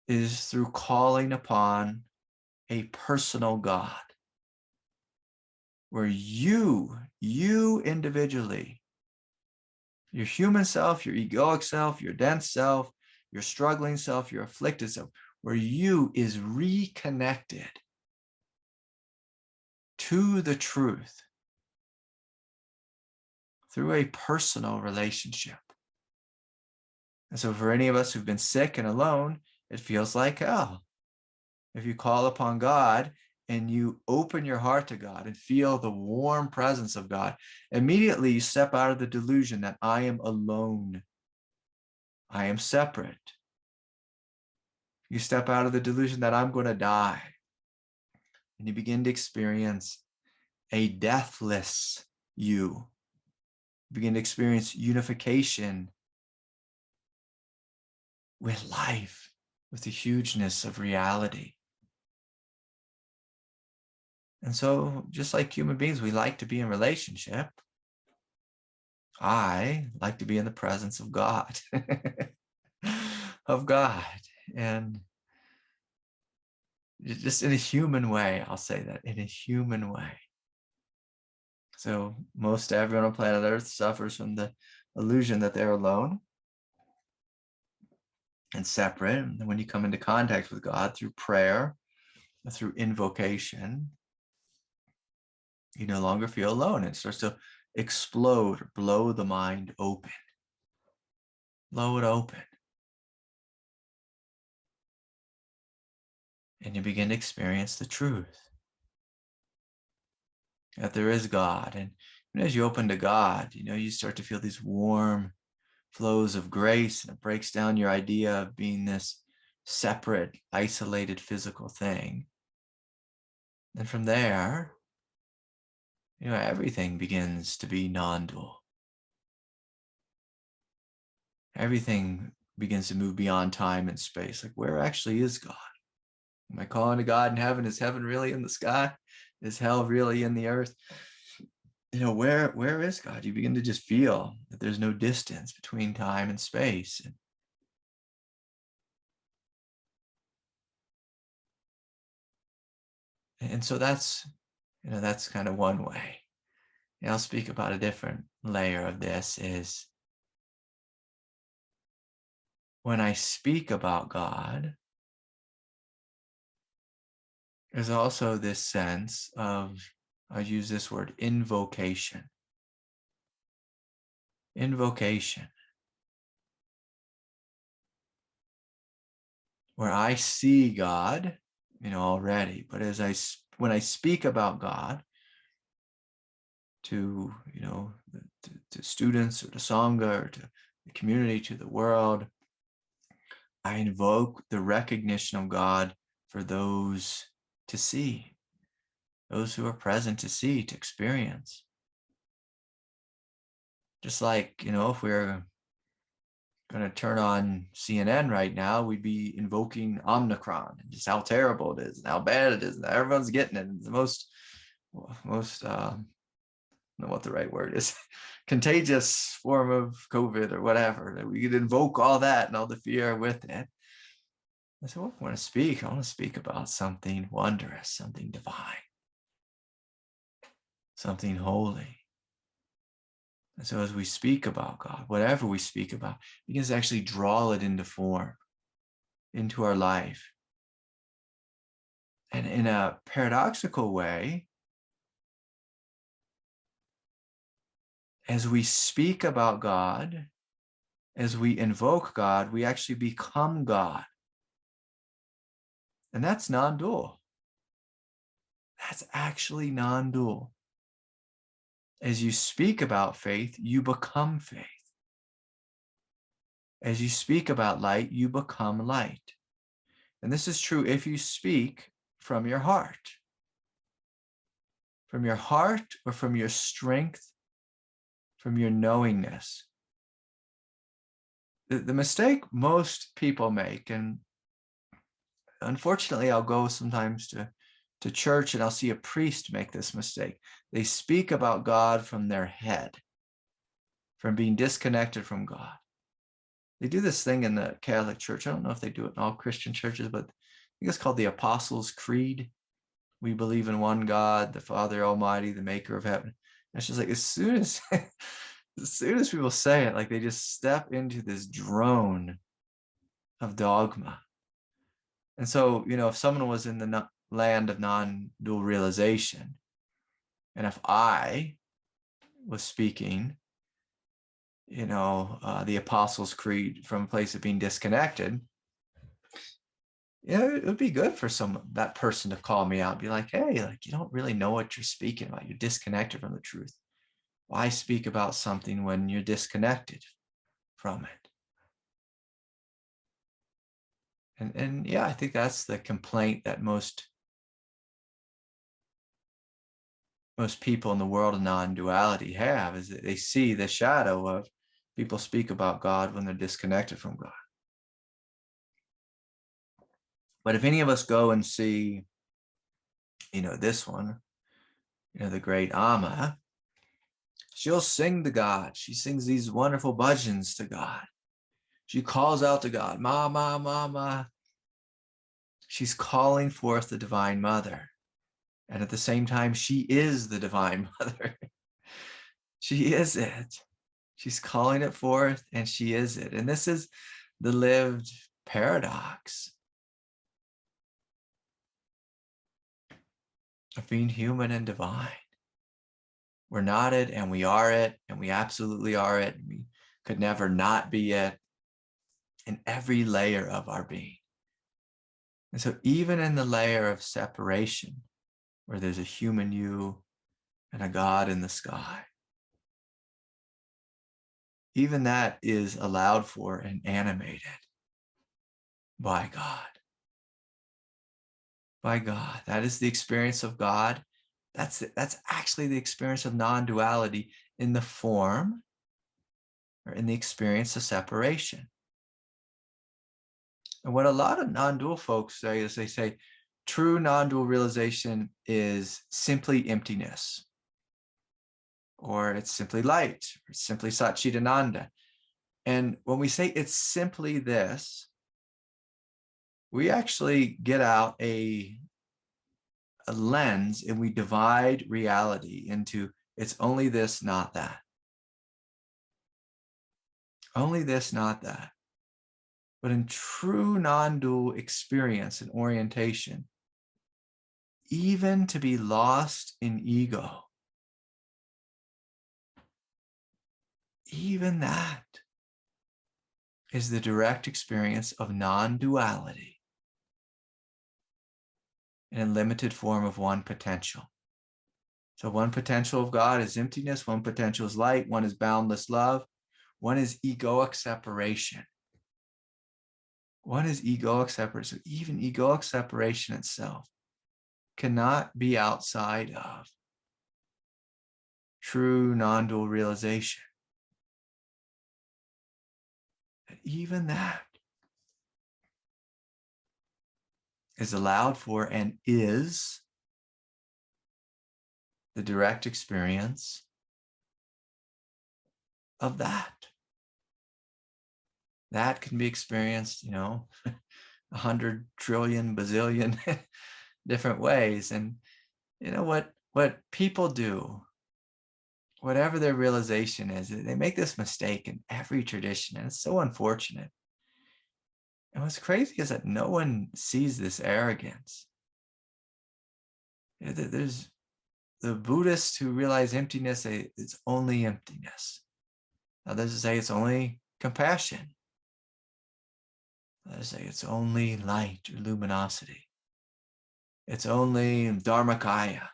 is through calling upon a personal God, where you individually, your human self, your egoic self, your dense self, your struggling self, your afflicted self, where you is reconnected to the truth through a personal relationship. And so for any of us who've been sick and alone, it feels like hell. If you call upon God and you open your heart to God and feel the warm presence of God, immediately you step out of the delusion that I am alone, I am separate. You step out of the delusion that I'm going to die, and you begin to experience a deathless you. You begin to experience unification with life, with the hugeness of reality. And so, just like human beings, we like to be in relationship. I like to be in the presence of God, And just in a human way, I'll say that, in a human way. So most everyone on planet Earth suffers from the illusion that they're alone and separate. And when you come into contact with God through prayer, through invocation, you no longer feel alone. It starts to explode, or blow the mind open. Blow it open. And you begin to experience the truth that there is God. And as you open to God, you start to feel these warm flows of grace, and it breaks down your idea of being this separate, isolated physical thing. And from there, everything begins to be non-dual. Everything begins to move beyond time and space. Like, where actually is God? Am I calling to God in heaven? Is heaven really in the sky? Is hell really in the earth? Where is God? You begin to just feel that there's no distance between time and space. And so that's kind of one way. And I'll speak about a different layer of this is when I speak about God, there's also this sense of, I use this word, invocation. Invocation. Where I see God, already, but when I speak about God to, to students or to Sangha or to the community, to the world, I invoke the recognition of God for those to see, those who are present to see, to experience. Just like, if we're going to turn on CNN right now, we'd be invoking Omicron and just how terrible it is and how bad it is and everyone's getting it. It's the most I don't know what the right word is, contagious form of COVID or whatever. That we could invoke all that and all the fear with it. And so I want to speak about something wondrous, something divine, something holy. And so as we speak about God, whatever we speak about, we can actually draw it into form, into our life. And in a paradoxical way, as we speak about God, as we invoke God, we actually become God. And that's non-dual. That's actually non-dual. As you speak about faith, you become faith. As you speak about light, you become light. And this is true if you speak from your heart. From your heart or from your strength, from your knowingness. The mistake most people make, and unfortunately I'll go sometimes to church and I'll see a priest make this mistake. They speak about God from their head, from being disconnected from God. They do this thing in the Catholic Church. I don't know if they do it in all Christian churches, but I think it's called the Apostles' Creed. We believe in one God, the Father Almighty, the maker of heaven. And it's just like, as soon as people say it, like they just step into this drone of dogma. And so, if someone was in the land of non-dual realization, and if I was speaking, the Apostles' Creed from a place of being disconnected, it would be good for that person to call me out and be like, hey, like, you don't really know what you're speaking about. You're disconnected from the truth. Why speak about something when you're disconnected from it? And yeah, I think that's the complaint that most people in the world of non-duality have, is that they see the shadow of people speak about God when they're disconnected from God. But if any of us go and see, this one, the great Almaas, she'll sing to God. She sings these wonderful bhajans to God. She calls out to God, Ma, Ma, Ma, Ma. She's calling forth the Divine Mother. And at the same time, she is the Divine Mother. She is it. She's calling it forth and she is it. And this is the lived paradox of being human and divine. We're not it and we are it, and we absolutely are it. We could never not be it in every layer of our being. And so even in the layer of separation, where there's a human you and a God in the sky, even that is allowed for and animated by God. By God. That is the experience of God. That's actually the experience of non-duality in the form or in the experience of separation. And what a lot of non-dual folks say is they say true non-dual realization is simply emptiness, or it's simply light, or it's simply Satchidananda. And when we say it's simply this, we actually get out a lens and we divide reality into it's only this, not that. Only this, not that. But in true non-dual experience and orientation, even to be lost in ego, even that is the direct experience of non-duality in a limited form of one potential. So one potential of God is emptiness, one potential is light, one is boundless love, one is egoic separation. One is egoic separation. So even egoic separation itself cannot be outside of true non-dual realization. even that is allowed for and is the direct experience of that. That can be experienced, 100 trillion bazillion different ways. And what people do, whatever their realization is, they make this mistake in every tradition, and it's so unfortunate. And what's crazy is that no one sees this arrogance. There's the Buddhists who realize emptiness say it's only emptiness. Others say it's only compassion. Others say it's only light or luminosity. It's only Dharmakaya.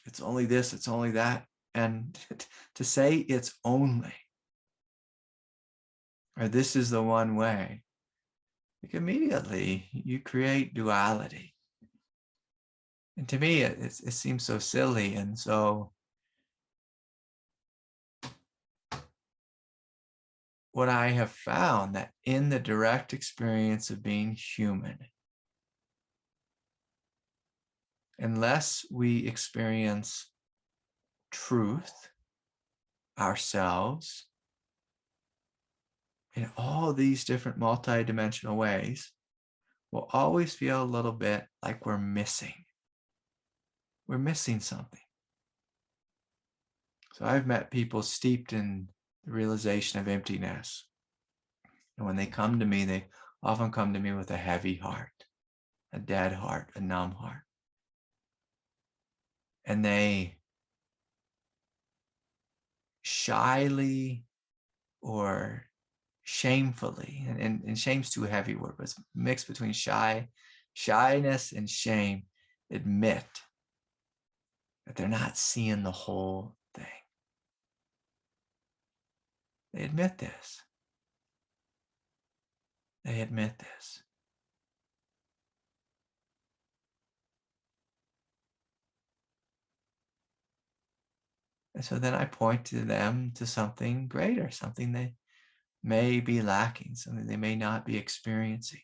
It's only this, it's only that. And to say it's only, or this is the one way, like immediately you create duality. And to me, it seems so silly. And so what I have found that in the direct experience of being human, unless we experience truth, ourselves, in all these different multidimensional ways, we'll always feel a little bit like we're missing. We're missing something. So I've met people steeped in the realization of emptiness. And when they come to me, they often come to me with a heavy heart, a dead heart, a numb heart. And they shyly or shamefully, and shame's too heavy word, but it's mixed between shyness and shame, admit that they're not seeing the whole thing. They admit this. They admit this. And so then I point to them to something greater, something they may be lacking, something they may not be experiencing,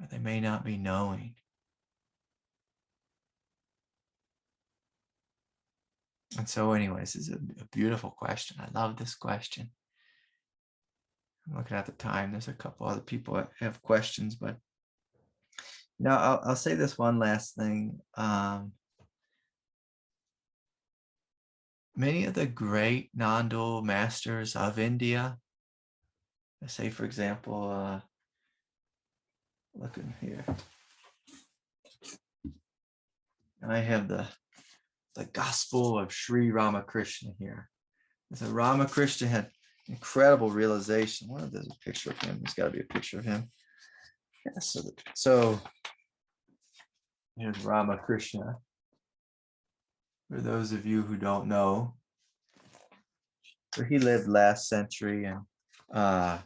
or they may not be knowing. And so anyways, this is a beautiful question. I love this question. I'm looking at the time. There's a couple other people that have questions, but I'll say this one last thing. Many of the great non-dual masters of India, let's say, for example, looking here, I have the Gospel of Sri Ramakrishna here. So Ramakrishna had incredible realization. What if there's a picture of him? There's got to be a picture of him. Yeah, so here's Ramakrishna. For those of you who don't know, so he lived last century, and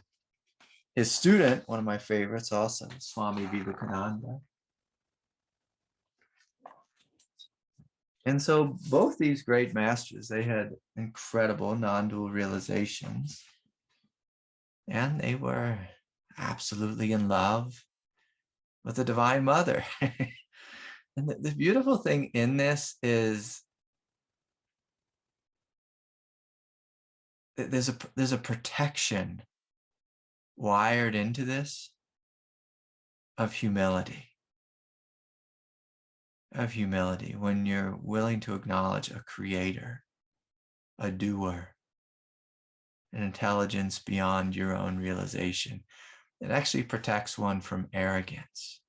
his student, one of my favorites also, Swami Vivekananda. And so both these great masters, they had incredible non-dual realizations, and they were absolutely in love with the Divine Mother. And the beautiful thing in this is that there's a protection wired into this of humility. When you're willing to acknowledge a creator, a doer, an intelligence beyond your own realization. It actually protects one from arrogance.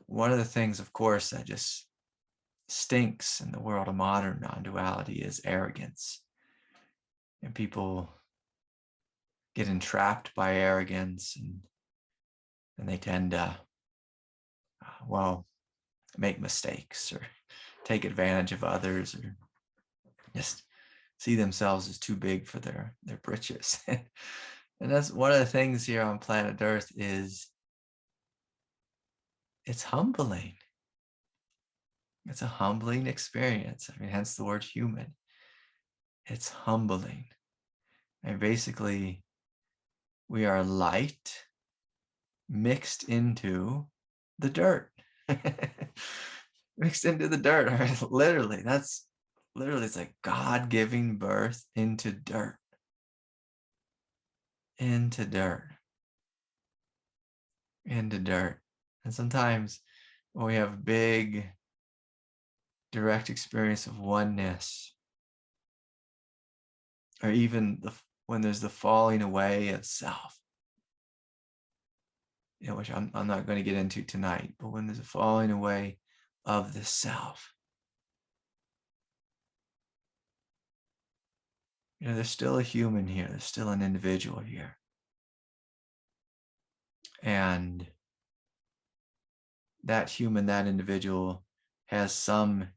One of the things, of course, that just stinks in the world of modern non-duality is arrogance. And people get entrapped by arrogance, and they tend to, make mistakes or take advantage of others, or just see themselves as too big for their britches. And that's one of the things here on planet Earth is it's humbling. It's a humbling experience. I mean, hence the word human. It's humbling. And basically, we are light mixed into the dirt. Mixed into the dirt. Right? Literally, it's like God giving birth into dirt. Into dirt. Into dirt. And sometimes when we have big, direct experience of oneness, or even when there's the falling away of self, which I'm not going to get into tonight, but when there's a falling away of the self, there's still a human here, there's still an individual here. And that human, that individual has some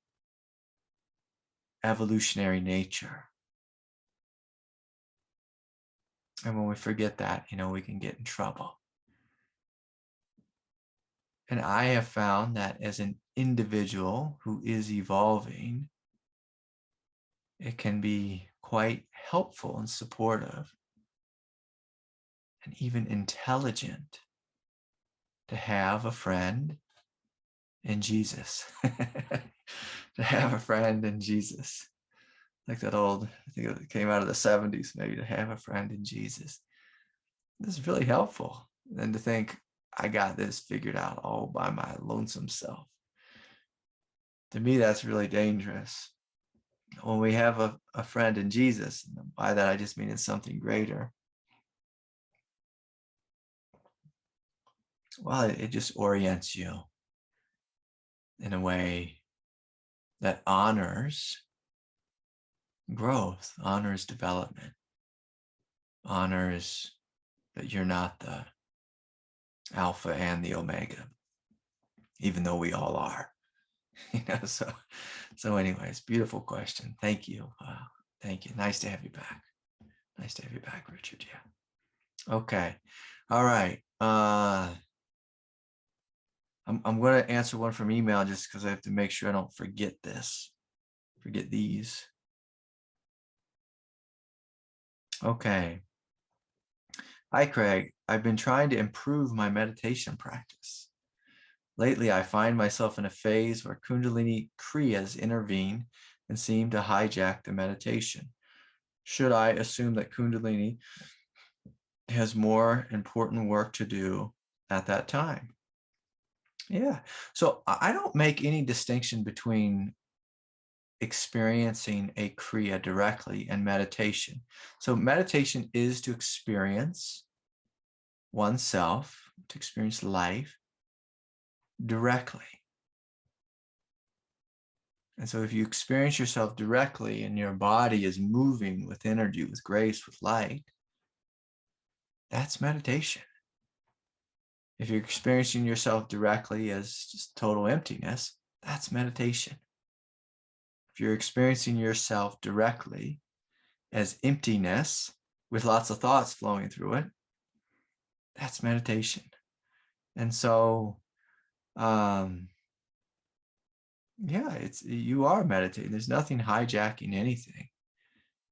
evolutionary nature. And when we forget that, we can get in trouble. And I have found that as an individual who is evolving, it can be quite helpful and supportive and even intelligent to have a friend in Jesus. To have a friend in Jesus. Like that old, I think it came out of the 70s, maybe, to have a friend in Jesus. This is really helpful. And to think, I got this figured out all by my lonesome self. To me, that's really dangerous. When we have a friend in Jesus, and by that I just mean it's something greater, well, it just orients you in a way that honors growth, honors development, honors that you're not the alpha and the omega, even though we all are. So anyways, beautiful question. Thank you. Thank you. Nice to have you back. Nice to have you back, Richard. Yeah. Okay. All right. I'm going to answer one from email just because I have to make sure I don't forget these. Okay. Hi, Craig. I've been trying to improve my meditation practice. Lately, I find myself in a phase where Kundalini Kriyas intervene and seem to hijack the meditation. Should I assume that Kundalini has more important work to do at that time? Yeah. So I don't make any distinction between experiencing a Kriya directly and meditation. So meditation is to experience oneself, to experience life directly. And so if you experience yourself directly and your body is moving with energy, with grace, with light, that's meditation. If you're experiencing yourself directly as just total emptiness, that's meditation. If you're experiencing yourself directly as emptiness with lots of thoughts flowing through it, that's meditation. And so, you are meditating. There's nothing hijacking anything.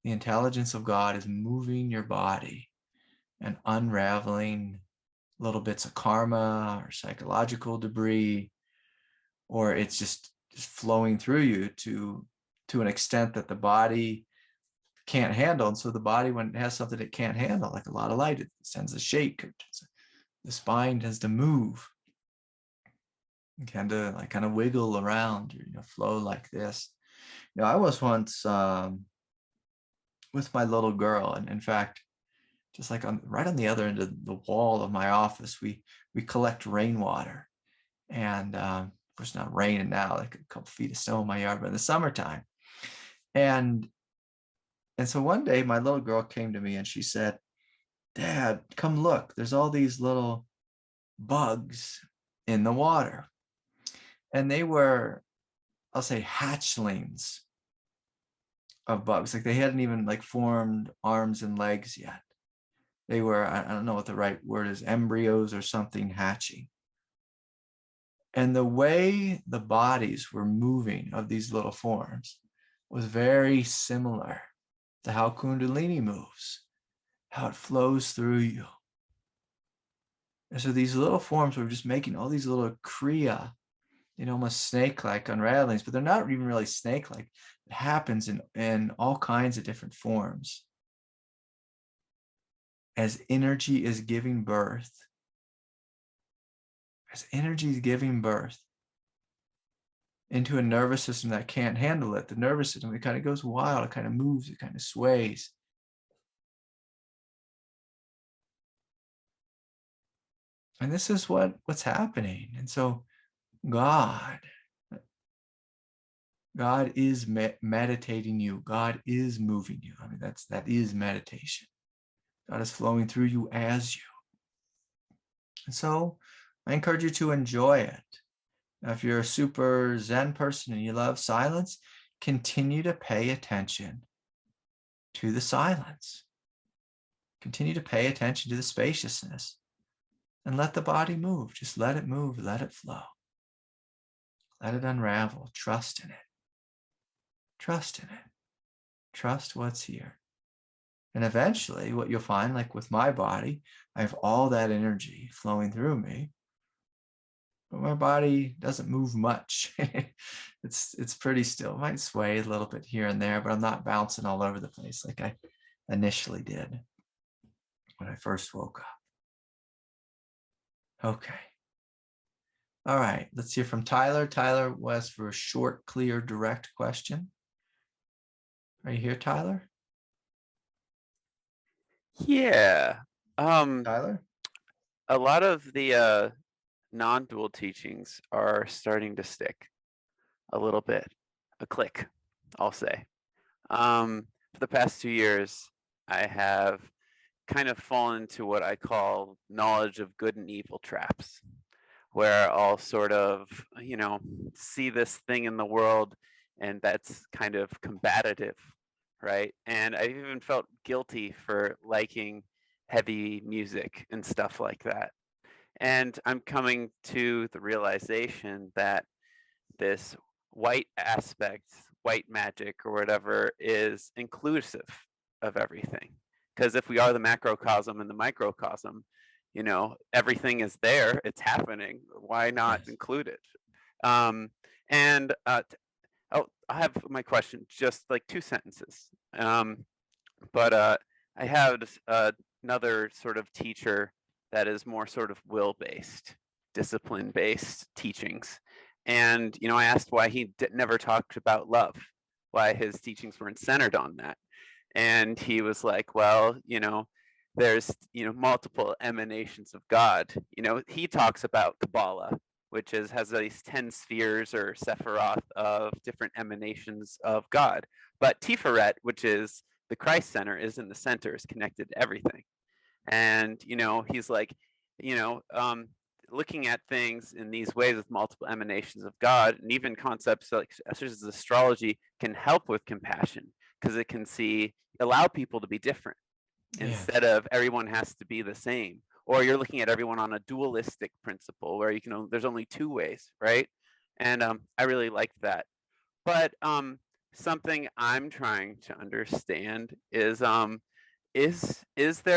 The intelligence of God is moving your body and unraveling little bits of karma or psychological debris, or it's just flowing through you to an extent that the body can't handle. And so the body, when it has something it can't handle, like a lot of light, it sends a shake. The spine tends to move. Kind of wiggle around, or flow like this. I was once with my little girl, and in fact, just like right on the other end of the wall of my office, we collect rainwater, and of course not raining now, like a couple feet of snow in my yard, but in the summertime, and so one day my little girl came to me and she said, "Dad, come look, there's all these little bugs in the water." And they were, I'll say, hatchlings of bugs. Like they hadn't even formed arms and legs yet. They were, I don't know what the right word is, embryos or something hatching. And the way the bodies were moving of these little forms was very similar to how Kundalini moves, how it flows through you. And so these little forms, we're just making all these little kriya, almost snake-like unravelings, but they're not even really snake-like. It happens in all kinds of different forms. As energy is giving birth, into a nervous system that can't handle it, the nervous system, it kind of goes wild, it kind of moves, it kind of sways. And this is what's happening. And so God is meditating you. God is moving you. I mean, that is meditation. God is flowing through you as you. And so I encourage you to enjoy it. Now, if you're a super Zen person and you love silence, continue to pay attention to the silence. Continue to pay attention to the spaciousness and let the body move. Just let it move, let it flow. Let it unravel. Trust in it. Trust in it. Trust what's here. And eventually what you'll find, like with my body, I have all that energy flowing through me, but my body doesn't move much. It's pretty still. It might sway a little bit here and there, but I'm not bouncing all over the place like I initially did when I first woke up. Okay. All right, let's hear from Tyler. Tyler was for a short, clear, direct question. Are you here, Tyler? Yeah. Tyler? A lot of the non-dual teachings are starting to stick a little bit, a click, I'll say. For the past 2 years, I have kind of fallen into what I call knowledge of good and evil traps, where I'll sort of, see this thing in the world and that's kind of combative, right? And I've even felt guilty for liking heavy music and stuff like that. And I'm coming to the realization that this white aspect, white magic or whatever, is inclusive of everything. Because if we are the macrocosm and the microcosm, everything is there, it's happening. Why not include it? I have my question, just like 2 sentences. But I had another sort of teacher that is more sort of will-based, discipline-based teachings. And, I asked why he never talked about love, why his teachings weren't centered on that. And he was like, well, there's, multiple emanations of God. He talks about Kabbalah, which has these 10 spheres or Sephiroth of different emanations of God. But Tiferet, which is the Christ center, is in the center, is connected to everything. And, he's like, looking at things in these ways with multiple emanations of God, and even concepts like such as astrology can help with compassion, because it can allow people to be different instead of everyone has to be the same. Or you're looking at everyone on a dualistic principle where there's only 2 ways, right? And I really liked that. But something I'm trying to understand is there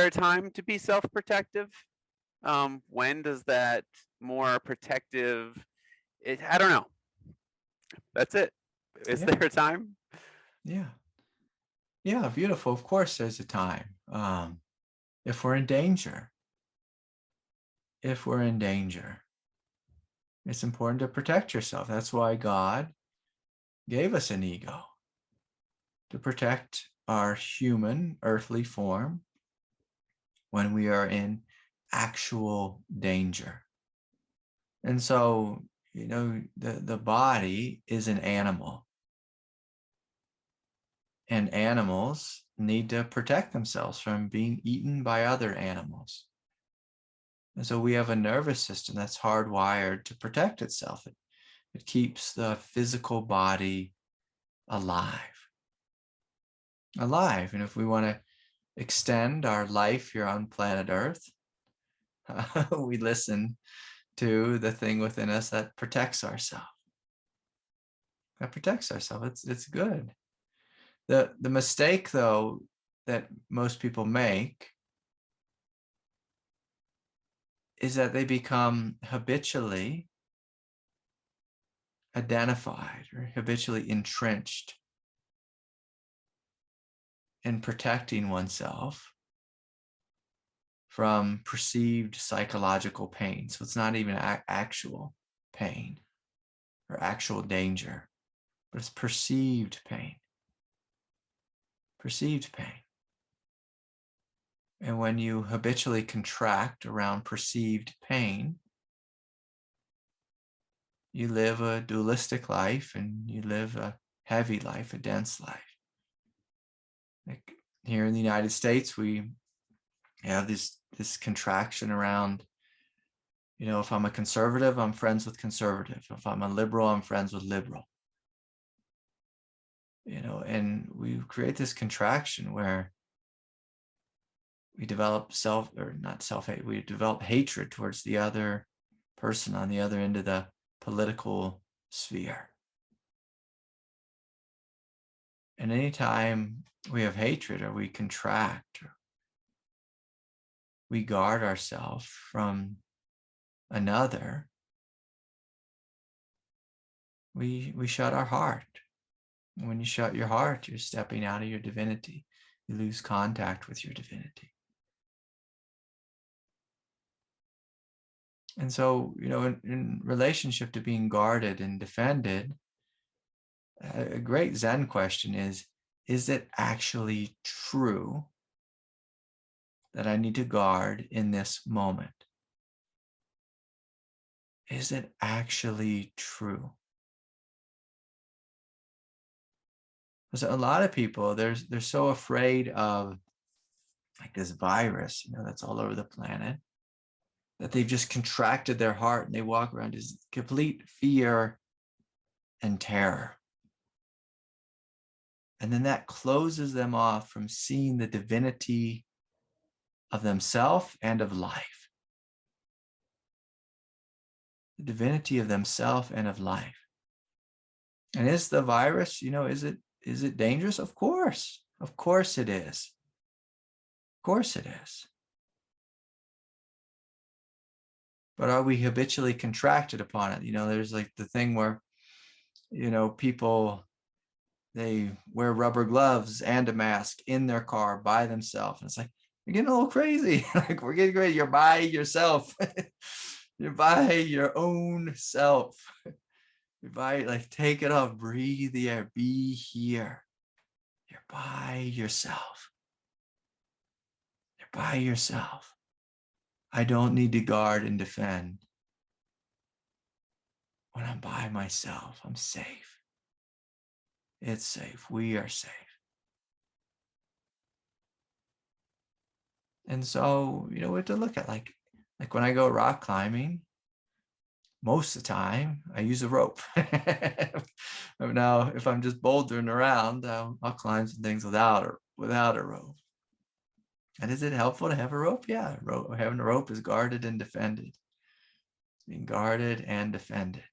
a time to be self-protective? When does that more protective? I don't know. That's it. Is there a time? Yeah, beautiful. Of course, there's a time. If we're in danger, it's important to protect yourself. That's why God gave us an ego, to protect our human, earthly form when we are in actual danger. And so, the body is an animal. And animals need to protect themselves from being eaten by other animals. And so we have a nervous system that's hardwired to protect itself. It keeps the physical body alive. And if we want to extend our life here on planet Earth, we listen to the thing within us that protects ourselves. It's good. The mistake, though, that most people make is that they become habitually identified or habitually entrenched in protecting oneself from perceived psychological pain. So it's not even actual pain or actual danger, but it's perceived pain. Perceived pain. And when you habitually contract around perceived pain, you live a dualistic life and you live a heavy life, a dense life. Like here in the United States, we have this contraction around, if I'm a conservative, I'm friends with conservative. If I'm a liberal, I'm friends with liberal. And we create this contraction where we develop self-hate. We develop hatred towards the other person on the other end of the political sphere. And anytime we have hatred or we contract, or we guard ourselves from another, we shut our heart. And when you shut your heart, you're stepping out of your divinity. You lose contact with your divinity. And so, in relationship to being guarded and defended, a great Zen question is it actually true that I need to guard in this moment? Is it actually true? Because a lot of people, they're so afraid of like this virus, that's all over the planet, that they've just contracted their heart and they walk around in complete fear and terror. And then that closes them off from seeing the divinity of themselves and of life. The divinity of themselves and of life. And is the virus, is it dangerous? Of course. Of course it is. Of course it is. But are we habitually contracted upon it? There's like the thing where, people, they wear rubber gloves and a mask in their car by themselves. And it's like, you're getting a little crazy. Like, we're getting crazy. You're by yourself. You're by your own self. You're by, like, take it off, breathe the air, be here. You're by yourself. You're by yourself. I don't need to guard and defend. When I'm by myself, I'm safe. It's safe. We are safe. And so, we have to look at like when I go rock climbing, most of the time I use a rope. Now, if I'm just bouldering around, I'll climb some things without a rope. And is it helpful to have a rope? Yeah, having a rope is guarded and defended. It's being guarded and defended.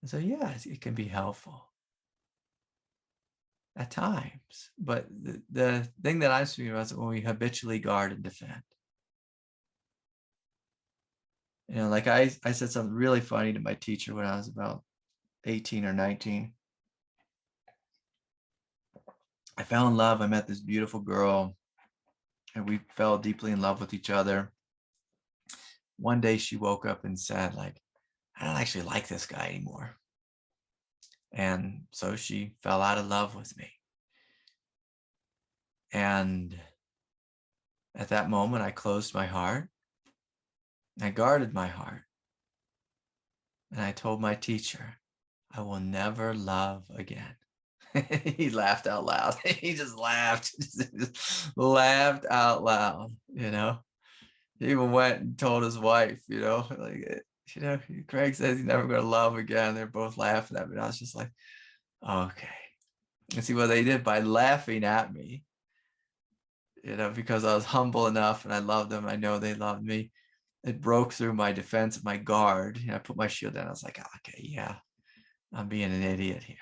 And so, yes, it can be helpful at times. But the thing that I'm speaking about is when we habitually guard and defend. Like I said something really funny to my teacher when I was about 18 or 19. I fell in love. I met this beautiful girl and we fell deeply in love with each other. One day she woke up and said, like, I don't actually like this guy anymore. And so she fell out of love with me. And at that moment, I closed my heart. I guarded my heart. And I told my teacher, I will never love again. He laughed out loud. He just laughed. Laughed out loud, He even went and told his wife, Craig says he's never going to love again. They're both laughing at me. And I was just like, okay. And see what they did by laughing at me, because I was humble enough and I loved them. I know they loved me. It broke through my defense, my guard. I put my shield down. I was like, okay, yeah, I'm being an idiot here.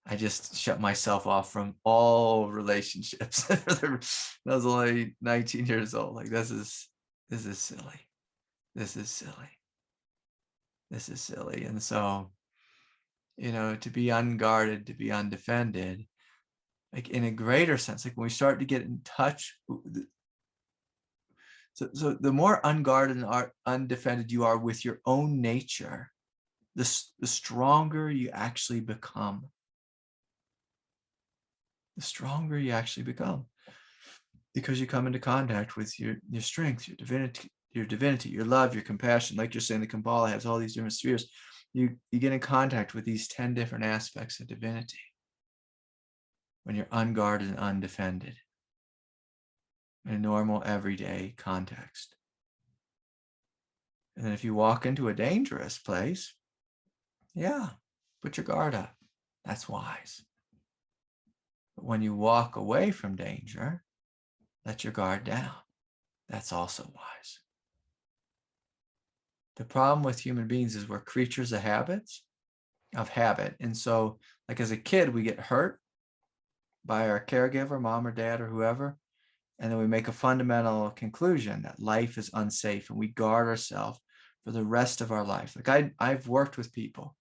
I just shut myself off from all relationships. I was only 19 years old. Like, this is silly. This is silly. This is silly. And so, to be unguarded, to be undefended, like in a greater sense, like when we start to get in touch, so the more unguarded and undefended you are with your own nature, the stronger you actually become. The stronger you actually become, because you come into contact with your strength, your divinity, your love, your compassion. Like you're saying, the Kabbalah has all these different spheres. You get in contact with these 10 different aspects of divinity when you're unguarded and undefended in a normal, everyday context. And then if you walk into a dangerous place, yeah, put your guard up. That's wise. But when you walk away from danger, let your guard down. That's also wise. The problem with human beings is we're creatures of habit. And so, like as a kid, we get hurt by our caregiver, mom or dad or whoever. And then we make a fundamental conclusion that life is unsafe, and we guard ourselves for the rest of our life. Like I've worked with people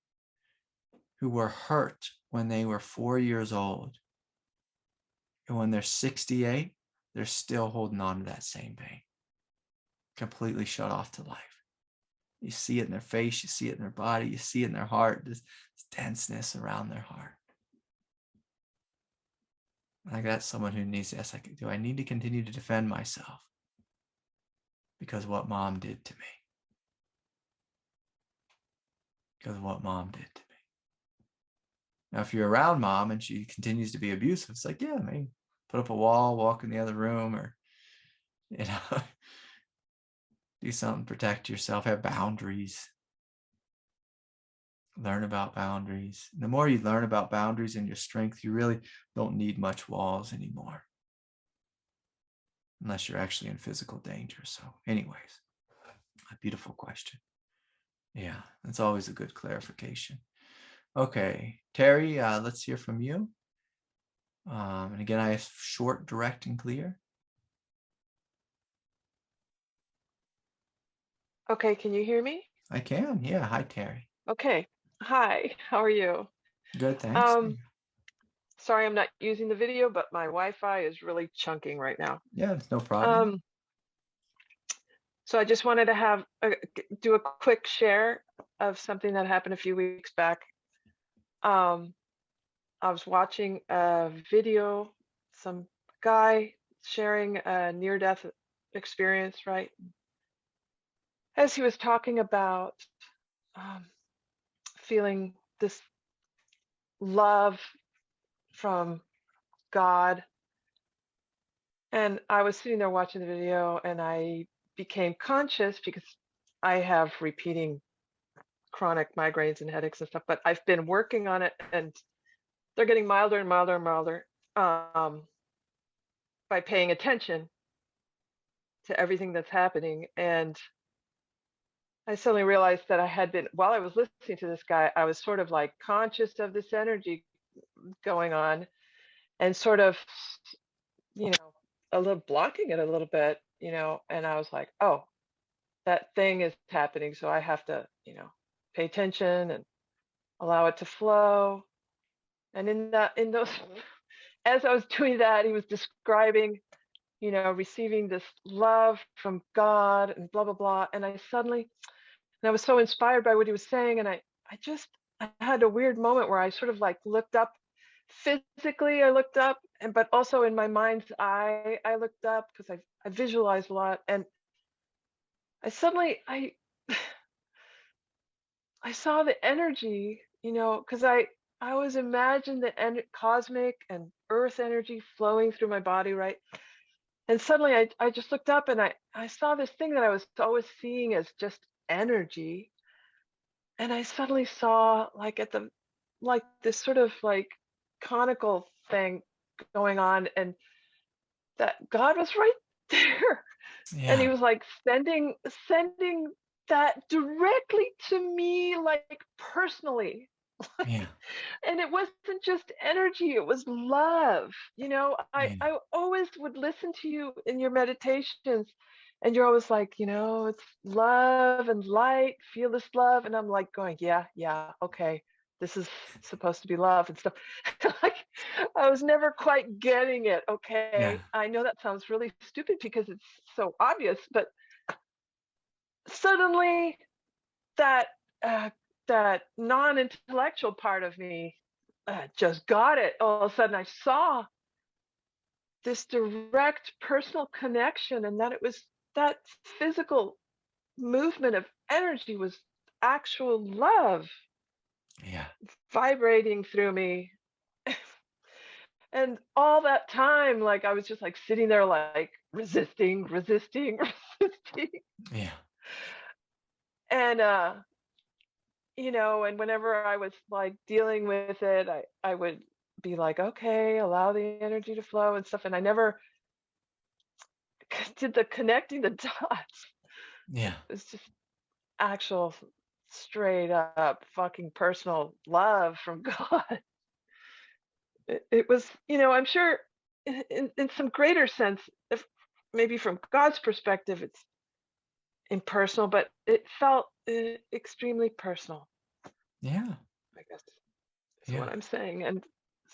who were hurt when they were 4 years old. And when they're 68, they're still holding on to that same pain, completely shut off to life. You see it in their face, you see it in their body, you see it in their heart, this denseness around their heart. Like that's someone who needs to ask, like, do I need to continue to defend myself because of what mom did to me? Because of what mom did to me. Now, if you're around mom and she continues to be abusive, it's like, yeah, maybe put up a wall, walk in the other room, or, do something, protect yourself, have boundaries. Learn about boundaries. The more you learn about boundaries and your strength, you really don't need much walls anymore. Unless you're actually in physical danger. So anyways, a beautiful question. Yeah, that's always a good clarification. Okay, Terry, let's hear from you. And again, I have short, direct, and clear. Okay, can you hear me? I can, yeah. Hi, Terry. Okay, hi, how are you? Good, thanks. Sorry, I'm not using the video, but my Wi-Fi is really chunking right now. Yeah, it's no problem. So I just wanted to do a quick share of something that happened a few weeks back. I was watching a video, some guy sharing a near-death experience, right? As he was talking about feeling this love from God. And I was sitting there watching the video, and I became conscious because I have repeating chronic migraines and headaches and stuff, but I've been working on it, and they're getting milder and milder and milder by paying attention to everything that's happening. And I suddenly realized that I had been, while I was listening to this guy, I was sort of like conscious of this energy going on and sort of, a little blocking it a little bit, and I was like, oh, that thing is happening. So I have to, pay attention and allow it to flow. And in those, as I was doing that, he was describing, receiving this love from God and blah, blah, blah. And I was so inspired by what he was saying. And I had a weird moment where I sort of like looked up physically, but also in my mind's eye, I looked up because I visualized a lot. And I suddenly, I saw the energy, because I always imagined the cosmic and earth energy flowing through my body, right? And suddenly I just looked up and I saw this thing that I was always seeing as just energy. And I suddenly saw like this sort of like conical thing going on, and that God was right there. Yeah. And he was like sending that directly to me, like personally. Yeah. And it wasn't just energy, it was love. Yeah. I always would listen to you in your meditations, and you're always like, it's love and light, feel this love. And I'm like going, yeah, okay, this is supposed to be love and stuff. Like, I was never quite getting it. Yeah. Okay, I know that sounds really stupid because it's so obvious, but suddenly that uh, that non-intellectual part of me just got it. All of a sudden, I saw this direct personal connection, and that it was that physical movement of energy was actual love Yeah. vibrating through me. And all that time, like, I was just like sitting there, like resisting, resisting, resisting. Yeah. And and whenever I was like dealing with it, I would be like, okay, allow the energy to flow and stuff. And I never did the connecting the dots. Yeah. It's just actual straight up fucking personal love from God. It was, I'm sure in some greater sense, if maybe from God's perspective, it's impersonal, but it felt extremely personal, Yeah. I guess is Yeah. what I'm saying. And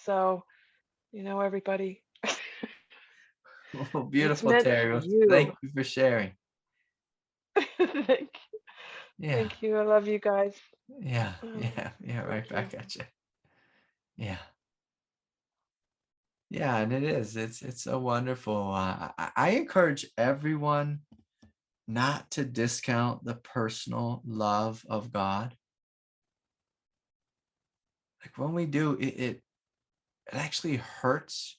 so, everybody, Well, it's beautiful, meant Terry. for Well, you. thank you for sharing. Thank Yeah. Thank you. I love you guys. Yeah. Oh, Yeah. Yeah. Right thank back you. at you. Yeah. Yeah. And it is. It's so wonderful. I encourage everyone not to discount the personal love of God. Like when we do, it actually hurts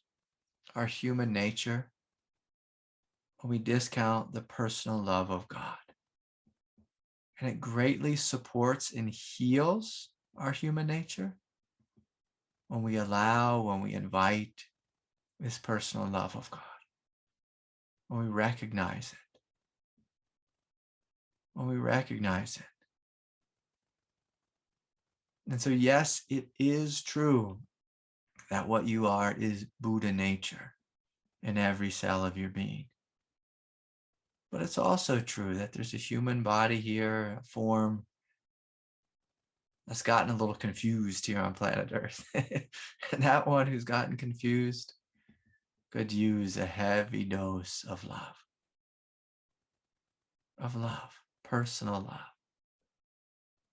our human nature when we discount the personal love of God. And it greatly supports and heals our human nature when we invite this personal love of God, when we recognize it, And so, yes, it is true that what you are is Buddha nature in every cell of your being. But it's also true that there's a human body here, a form that's gotten a little confused here on planet Earth. And that one who's gotten confused could use a heavy dose of love, personal love,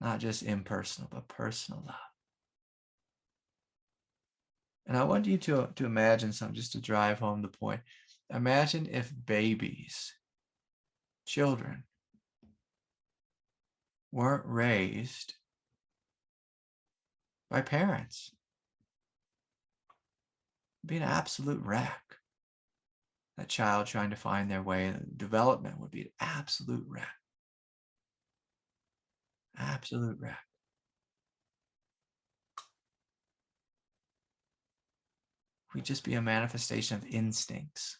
not just impersonal, but personal love. And I want you to imagine something just to drive home the point. Imagine if babies, children, weren't raised by parents. It'd be an absolute wreck. That child trying to find their way, development would be an absolute wreck. Absolute wreck. We'd just be a manifestation of instincts.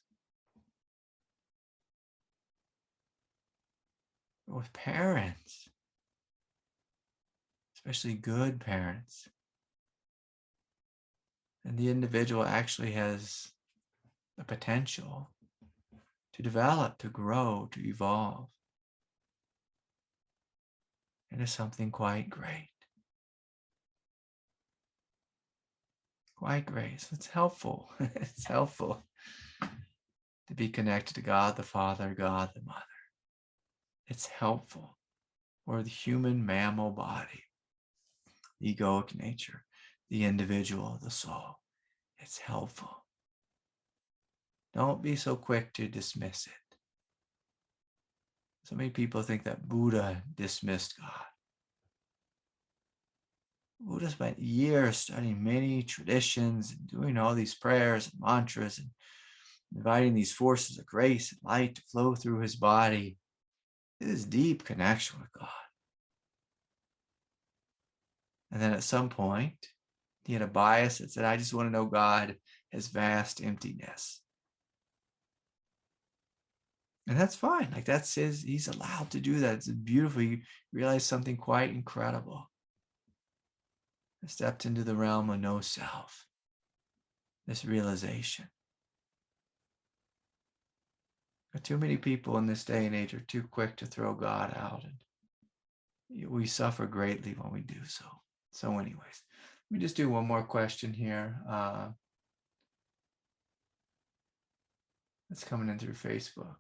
But with parents, especially good parents, and the individual actually has the potential to develop, to grow, to evolve into something quite great. Quite great. So it's helpful. It's helpful to be connected to God the Father, God the Mother. It's helpful for the human mammal body, the egoic nature, the individual, the soul. It's helpful. Don't be so quick to dismiss it. So many people think that Buddha dismissed God. Buddha spent years studying many traditions and doing all these prayers and mantras and inviting these forces of grace and light to flow through his body. This deep connection with God. And then at some point, he had a bias that said, I just want to know God as vast emptiness. And that's fine. Like that's he's allowed to do that. It's beautiful. You realize something quite incredible. I stepped into the realm of no self, this realization. But too many people in this day and age are too quick to throw God out, and we suffer greatly when we do so. So anyways, let me just do one more question here. It's coming in through Facebook.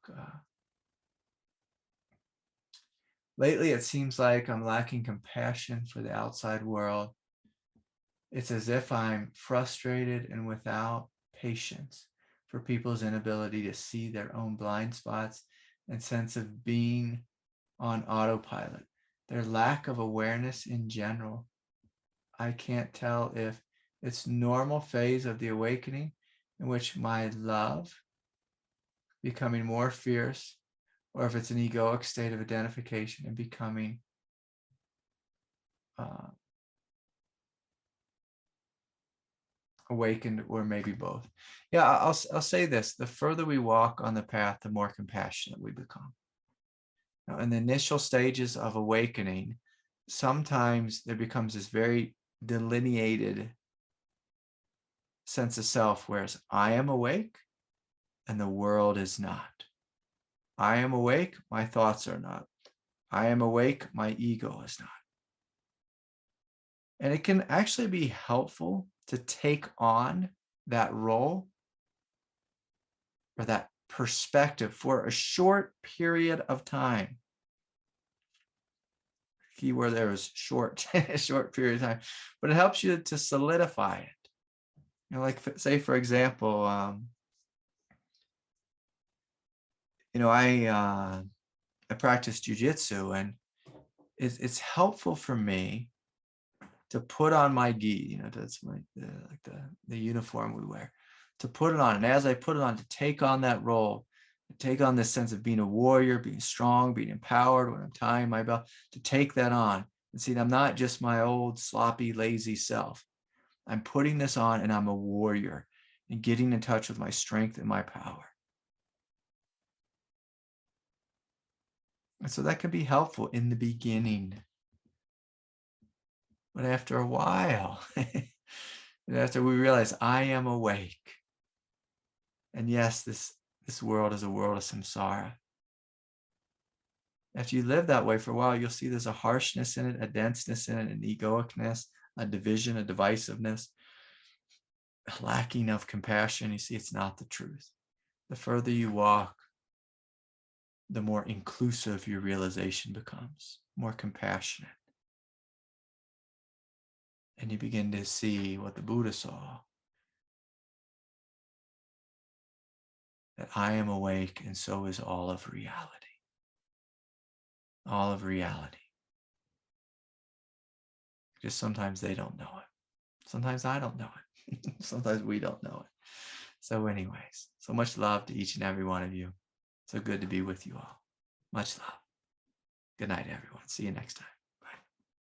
Lately, it seems like I'm lacking compassion for the outside world. It's as if I'm frustrated and without patience for people's inability to see their own blind spots and sense of being on autopilot. Their lack of awareness in general. I can't tell if it's normal phase of the awakening in which my love becoming more fierce, or if it's an egoic state of identification and becoming awakened, or maybe both. Yeah, I'll say this: the further we walk on the path, the more compassionate we become. Now, in the initial stages of awakening, sometimes there becomes this very delineated sense of self, whereas I am awake and the world is not. I am awake, my thoughts are not. I am awake, my ego is not. And it can actually be helpful to take on that role or that perspective for a short period of time. Key word there is short, short period of time, but it helps you to solidify it. You know, like say, for example, I practice jujitsu, and it's helpful for me to put on my gi, that's the uniform we wear, to put it on. And as I put it on, to take on that role, to take on this sense of being a warrior, being strong, being empowered when I'm tying my belt, to take that on and see, I'm not just my old sloppy, lazy self. I'm putting this on and I'm a warrior and getting in touch with my strength and my power. And so that can be helpful in the beginning. But after a while, and after we realize I am awake, and yes, this world is a world of samsara. After you live that way for a while, you'll see there's a harshness in it, a denseness in it, an egoicness, a division, a divisiveness, a lacking of compassion. You see, it's not the truth. The further you walk, the more inclusive your realization becomes, more compassionate. And you begin to see what the Buddha saw, that I am awake and so is all of reality. All of reality. Just sometimes they don't know it. Sometimes I don't know it. Sometimes we don't know it. So anyways, so much love to each and every one of you. So good to be with you all. Much love. Good night, everyone. See you next time.